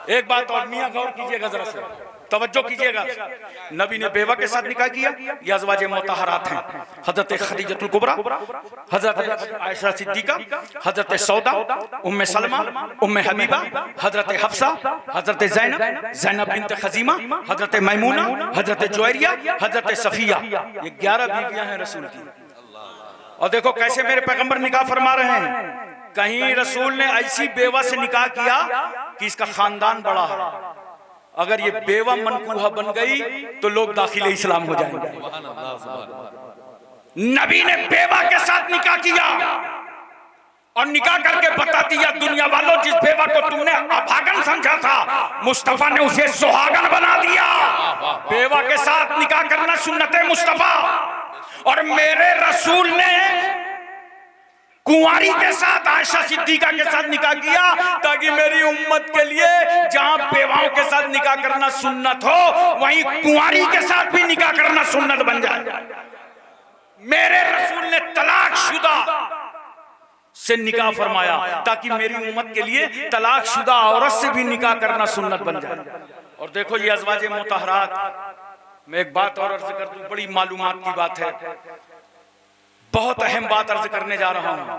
एक बात और मियां गौर कीजिएगा, जरा से तवज्जो कीजिएगा। नबी ने बेवा के साथ निकाह किया, ये अज़वाजे मुतहरात हैं। हजरत खदीजतुल कुबरा, हजरत आयशा सिद्दीका, हजरत सौदा, उम्मे सलमा, उम्मे हबीबा, हजरत हफ्सा, हजरत ज़ैनब, ज़ैनब बिन्त खज़ीमा, हजरत मैमूना, हजरत जुवैरिया, हजरत सफिया, ये 11 बीवियां हैं रसूल की। और देखो कैसे मेरे पैगंबर निकाह फरमा रहे हैं। कहीं रसूल ने ऐसी बेवा से निकाह किया कि इसका खानदान बड़ा है, अगर ये बेवा मनकूहा बन गई तो लोग दाखिले इस्लाम हो जाएंगे। नबी ने बेवा के साथ निकाह किया और निकाह करके बता दिया, दुनिया वालों, जिस बेवा को तुमने अभागन समझा था, मुस्तफा ने उसे सुहागन बना दिया। बेवा के साथ निकाह करना सुन्नत मुस्तफा। और मेरे रसूल ने कुंवारी के साथ, आयशा सिद्दीका के साथ निकाह किया, ताकि मेरी उम्मत के लिए जहां बेवाओं के साथ निकाह करना सुन्नत हो, वहीं कुंवारी के साथ भी निकाह करना सुन्नत बन जाए। मेरे रसूल ने तलाकशुदा से निकाह फरमाया ताकि मेरी उम्मत के लिए तलाकशुदा औरत से भी निकाह करना सुन्नत बन जाए। और देखो ये अज़वाजे मुतहरात, मैं एक बात और अर्ज कर दूं, बड़ी मालूमात की बात है, बहुत अहम बात अर्ज करने जा रहा हूं।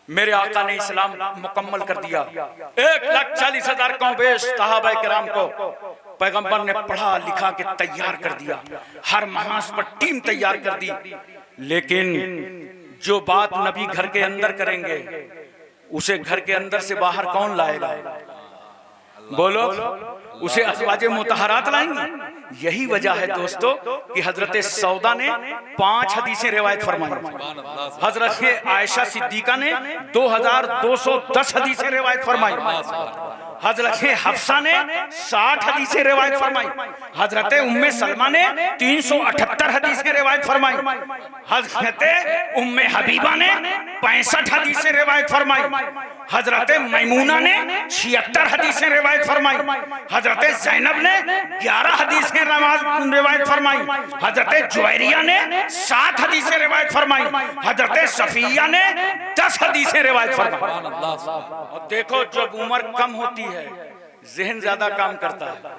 मेरे आका ने इस्लाम मुकम्मल कर दिया। 1,40,000 कौम-बेश सहाबा किराम को पैगंबर ने पढ़ा लिखा के तैयार कर दिया, हर महाज पर टीम तैयार कर दी। लेकिन जो बात नबी घर के अंदर करेंगे, उसे घर के अंदर से बाहर कौन लाएगा? बोलो, उसे अज़वाजे मुतहरात लाएंगे। यही वजह है दोस्तों कि हजरत सौदा ने 5 हदीसें रिवायत फरमाई, हजरत आयशा सिद्दीका ने 2210 हदीसें रिवायत फरमाई, हजरत हफ्सा ने 60 हदीसें रिवायत फरमाई, हजरत उम्मे सलमा ने 378 हदीसें रिवायत फरमाई, हजरत उम्मे हबीबा ने 65 हदीसें रिवायत फरमाई, हजरत मैमूना ने 76 हदीसें रिवायत फरमाई, हजरत ज़ैनब ने 11 हदीसें रिवायत फरमाई, हजरत जुवैरिया ने 7 हदीसें रिवायत फरमाई, हजरत सफिया ने 10 हदीसें रिवायत फरमाई। और देखो, जब उम्र कम होती है, ज़हन ज्यादा काम करता है।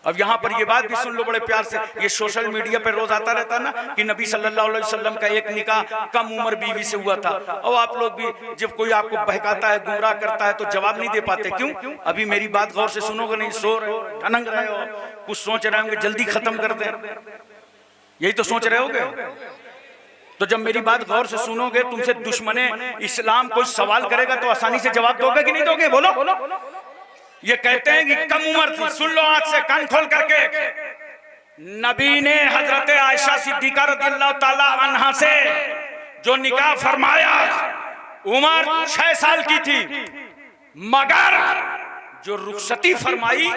अब यहाँ पर ये बात भी सुन लो बड़े प्यार से, ये सोशल मीडिया पे रोज आता रहता ना कि नबी सल्लल्लाहु अलैहि वसल्लम का एक निकाह कम उम्र बीवी से हुआ था। और आप लोग भी जब कोई आपको बहकाता है, गुमराह करता है, तो जवाब नहीं दे पाते। क्यों? अभी मेरी बात गौर से सुनोगे नहीं, सो रहे हो, ठनक रहे हो, कुछ सोच रहे होंगे जल्दी खत्म कर दें, यही तो सोच रहे होगे। तो जब मेरी बात गौर से सुनोगे, तुमसे दुश्मने इस्लाम कोई सवाल करेगा तो आसानी से जवाब दोगे कि नहीं दोगे? बोलो। ये कहते हैं कि कम उम्र थी, सुन लो आज से कान खोल करके, नबी ने हजरत आयशा सिद्दीका रज़ियल्लाहु ताला अन्हा से जो निकाह फरमाया, उम्र 6 साल की थी, मगर जो रुखसती फरमाई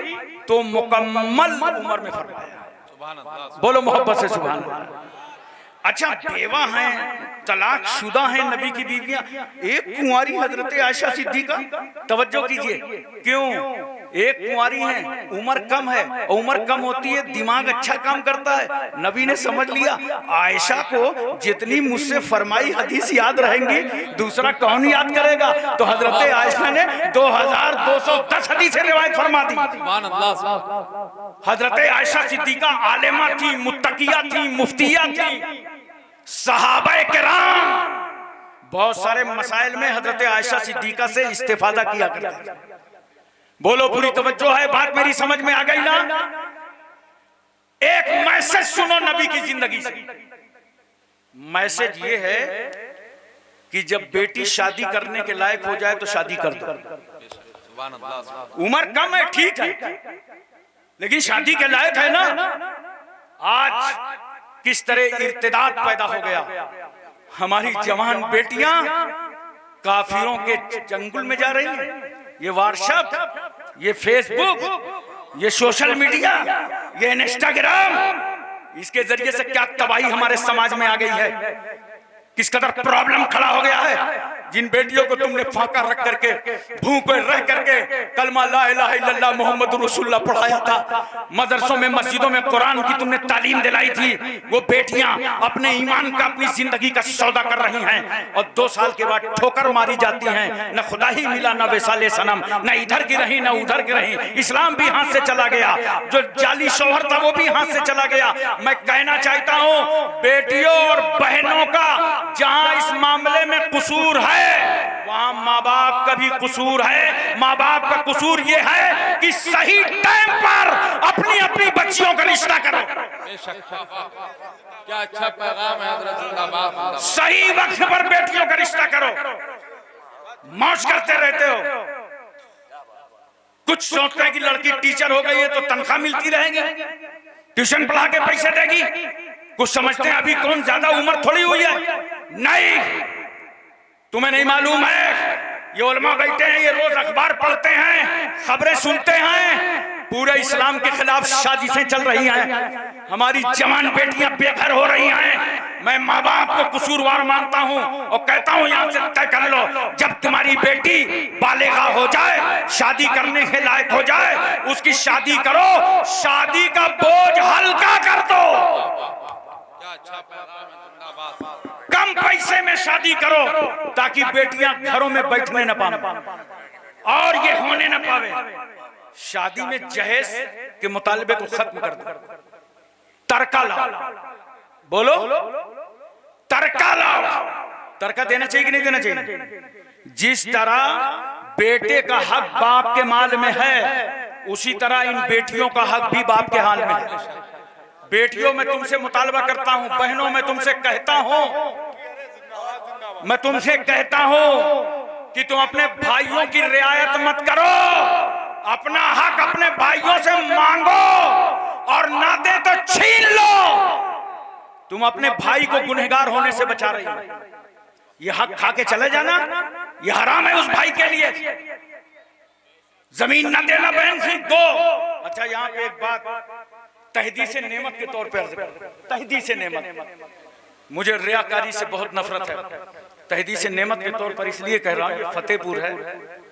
तो मुकम्मल उम्र में फरमाया। बोलो मोहब्बत से सुभान अल्लाह। अच्छा, बेवा हैं, तलाक शुदा हैं नबी की बीवियां, एक कुंवारी हजरत आयशा सिद्दीका, तवज्जो कीजिए, क्यों? एक कुंवारी है, उम्र कम है, और उम्र कम होती है दिमाग अच्छा काम करता है। नबी ने समझ लिया आयशा को जितनी मुझसे फरमाई हदीस याद रहेंगी, दूसरा कौन याद करेगा? तो हजरत आयशा ने 2210 हदीसें रिवायत फरमा दी। हजरत आयशा सिद्दीका आलिमा थी, मुत्तकिया थी, मुफ्तिया थी। सहाबाए किराम बहुत सारे मसाइल में हजरत आयशा सिद्दीका से इस्तेफादा किया करते थे। बोलो, पूरी तवज्जो है, बात मेरी समझ में आ गई ना? एक मैसेज सुनो नबी की जिंदगी से। मैसेज ये है कि जब बेटी शादी करने के लायक हो जाए तो शादी कर दो। उम्र कम है, ठीक है, लेकिन शादी के लायक है ना। आज किस तरह इर्तिदाद पैदा हो गया, हमारी जवान बेटियां काफिरों के चंगुल में जा रही हैं। ये व्हाट्सएप, ये फेसबुक, ये सोशल मीडिया, ये इंस्टाग्राम, इसके जरिए से क्या तबाही हमारे समाज में आ गई है, किस कदर प्रॉब्लम खड़ा हो गया है। जिन बेटियों को तुमने फाका रख करके, भूखे रह करके कलमा ला इलाहा इल्लल्लाह मुहम्मद रसूलुल्लाह पढ़ाया था, मदरसों में मस्जिदों में कुरान की तुमने तालीम दिलाई थी, वो बेटियां अपने ईमान का, अपनी जिंदगी का सौदा कर रही हैं, और 2 साल के बाद ठोकर मारी जाती हैं। न खुदा ही मिला, न वेसाले सनम, न इधर की रही न उधर की रही। इस्लाम भी हाथ से चला गया, जो जाली शौहर था वो भी हाथ से चला गया। मैं कहना चाहता हूं बेटियों और बहनों का जहां इस मामले में कसूर है, वहां माँ बाप का भी कसूर है। माँ बाप का कसूर ये है कि सही टाइम पर अपनी अपनी बच्चियों का रिश्ता करो। क्या अच्छा पैगाम है हज़रत, जिंदाबाद। सही वक्त पर बेटियों का रिश्ता करो। मौज करते रहते हो, कुछ सोचते हैं कि लड़की टीचर हो गई है तो तनख्वाह मिलती रहेगी, ट्यूशन पढ़ा के पैसे देगी। कुछ समझते हैं अभी कौन ज्यादा उम्र थोड़ी हुई है। नहीं, तुम्हें नहीं मालूम है, ये उलमा बैठे हैं, ये रोज अखबार पढ़ते हैं, खबरें सुनते हैं, पूरे इस्लाम के खिलाफ साजिशें चल रही हैं, हमारी जवान बेटियां बेघर हो रही हैं। मैं माँ बाप को कसूरवार मानता हूँ और कहता हूँ यहाँ से तय कर लो, जब तुम्हारी बेटी बालिगा हो जाए, शादी करने के लायक हो जाए, उसकी शादी करो, शादी का बोझ हल्का कर दो। कम पैसे में शादी करो ताकि बेटियां घरों में बैठने न पाए और ये होने न पावे। शादी में जहेज के मुतालबे को खत्म कर दो, तरका लाओ। बोलो, तरका लाओ। तरका देना चाहिए कि नहीं देना चाहिए? जिस तरह बेटे का हक बाप के माल में है, उसी तरह इन बेटियों का हक भी बाप के हाल में है। बेटियों में तुमसे मुतालबा करता हूं, बहनों में तुमसे कहता हूं, मैं तुमसे कहता हूं कि तुम अपने भाइयों की रियायत मत करो। अपना हक अपने भाइयों से मांगो और ना दे तो छीन लो। तुम अपने भाई को गुनहगार होने से बचा रही हो। ये हक खा के चले जाना, ये हराम है उस भाई के लिए। जमीन न देना बहन से दो। अच्छा, यहाँ पे एक बात तहदीस नेमत के तौर पर, तहदीस नेमत, मुझे रियाकारी से बहुत नफरत है। तहदीस नेमत के तौर पर इसलिए कह रहा हूँ, फतेहपुर है,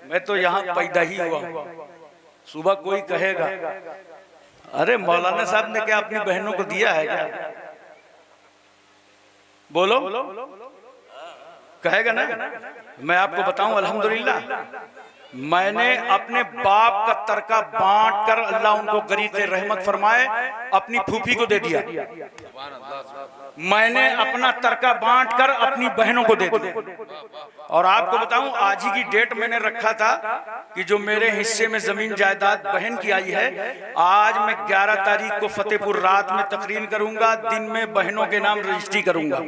मैं तो यहाँ पैदा ही हुआ हूँ। सुबह कोई कहेगा अरे मौलाना साहब ने क्या अपनी बहनों को दिया है क्या? बोलो, कहेगा ना? मैं आपको बताऊं, अल्हम्दुलिल्लाह मैंने अपने बाप का तरका बांट कर, अल्लाह उनको गरीब रहमत फरमाए, अपनी फूफी को दे दिया। मैंने अपना तरका बांट कर अपनी बहनों को दे दिया। और आपको बताऊं, आज ही की डेट मैंने रखा था कि जो मेरे हिस्से में जमीन जायदाद बहन की आई है, आज मैं 11 तारीख को फतेहपुर रात में तकरीर करूंगा, दिन में बहनों के नाम रजिस्ट्री करूंगा।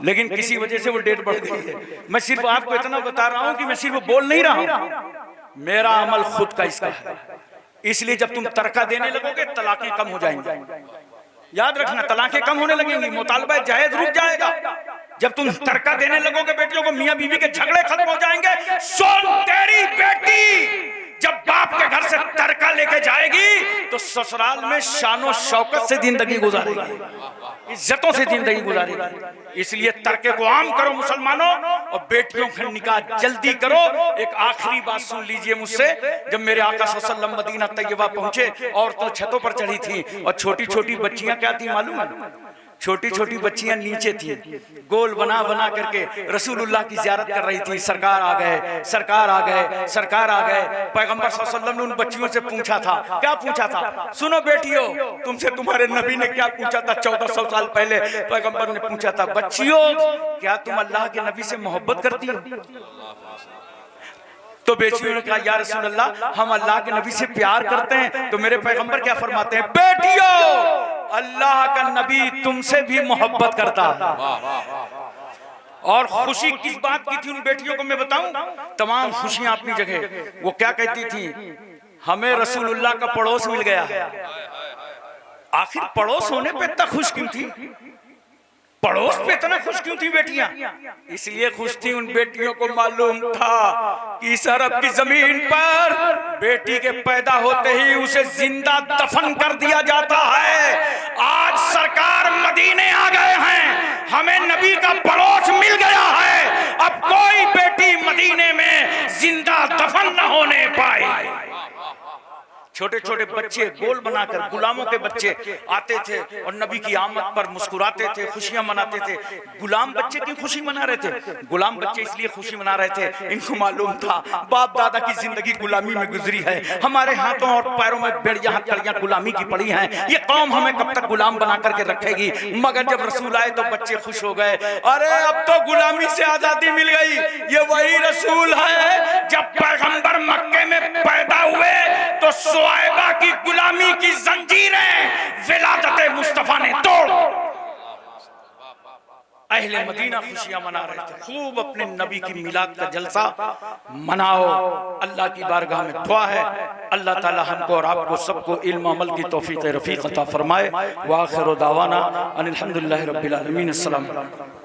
लेकिन किसी वजह से वो डेट बढ़ गई है। मैं सिर्फ आपको इतना बता रहा हूं कि मैं सिर्फ बोल नहीं रहा हूं, मेरा अमल खुद का इसका है। इसलिए जब तुम तरका देने लगोगे तलाकें कम हो जाएंगी। याद रखना, तलाकें कम होने लगेंगी, मुतालबा जायज रुक जाएगा। जब तुम तरका देने लगोगे बेटियों को, मियां बीवी के झगड़े खत्म हो जाएंगे। सुन, तेरी बेटी जब बाप के घर से तरका लेके जाएगी तो ससुराल में शानो शौकत से जिंदगी गुजारेगी, इज्जतों से जिंदगी गुजारेगी। इसलिए तरके को आम करो मुसलमानों, और बेटियों का निकाह जल्दी करो। एक आखिरी बात सुन लीजिए मुझसे। जब मेरे आका सल्लल्लाहु अलैहि वसल्लम मदीना तैयबा पहुंचे और तो छतों पर चढ़ी थी, और छोटी छोटी बच्चियां क्या थी मालूम है? छोटी छोटी बच्चियां नीचे थी, गोल बना बना करके रसूलुल्लाह की ज़ियारत कर रही थी। सरकार आ गए, सरकार आ गए, सरकार आ गए। पैगंबर सल्लल्लाहु अलैहि वसल्लम ने उन बच्चियों से पूछा था, क्या पूछा था? सुनो बेटियों, तुमसे तुम्हारे नबी ने क्या पूछा था 1400 साल पहले? पैगंबर ने पूछा था, बच्चियों क्या तुम अल्लाह के नबी से मोहब्बत करती हो? तो बेटियों ने कहा, या रसूल अल्लाह, हम अल्लाह के नबी से प्यार करते हैं। तो मेरे पैगंबर क्या फरमाते हैं? बेटियों, अल्लाह का नबी तुमसे भी मोहब्बत करता है। और खुशी किस बात की थी उन बेटियों को मैं बताऊं? तमाम खुशियां अपनी जगह। वो क्या कहती थी? हमें रसूलुल्लाह का पड़ोस मिल गया है। आखिर पड़ोस होने पे इतना खुश क्यों थी? पड़ोस पे इतना खुश क्यों थी बेटियां? इसलिए खुश थी, उन बेटियों को मालूम था कि इस अरब की जमीन पर बेटी के पैदा होते ही उसे जिंदा दफन कर दिया जाता है। आज सरकार मदीने आ गए हैं, हमें नबी का पड़ोस मिल गया है। अब कोई बेटी मदीने में जिंदा दफन न होने पाए। छोटे छोटे बच्चे गोल बनाकर, गुलामों के बच्चे आते थे और नबी की आमद पर मुस्कुराते थे, खुशियां मनाते थे। गुलाम बच्चे क्यों खुशी मना रहे थे? गुलाम बच्चे इसलिए खुशी मना रहे थे, इनको मालूम था बाप दादा की जिंदगी गुलामी में गुजरी है, हमारे हाथों और पैरों में बेड़ियां हथकड़ियां गुलामी की पड़ी हैं, ये कौम हमें कब तक गुलाम बना करके रखेगी। मगर जब रसूल आए तो बच्चे खुश हो गए, अरे अब तो गुलामी से आजादी मिल गई। ये वही रसूल है जब पैगंबर मक्के में पैदा हुए तो सुआइबा की गुलामी की जंजीरें विलादत मुस्तफा ने तोड़। अहले मदीना खुशियां मना रहे थे। खूब अपने नबी की मिलाद का जलसा मनाओ। अल्लाह की बारगाह में दुआ है, अल्लाह ताला हमको और आपको सबको इल्म अमल की तौफीक रफीक अता फरमाए। व आखिर दावाना अनिल हम्दुलिल्लाहि रब्बिल आलमीन। अस्सलाम वालेकुम।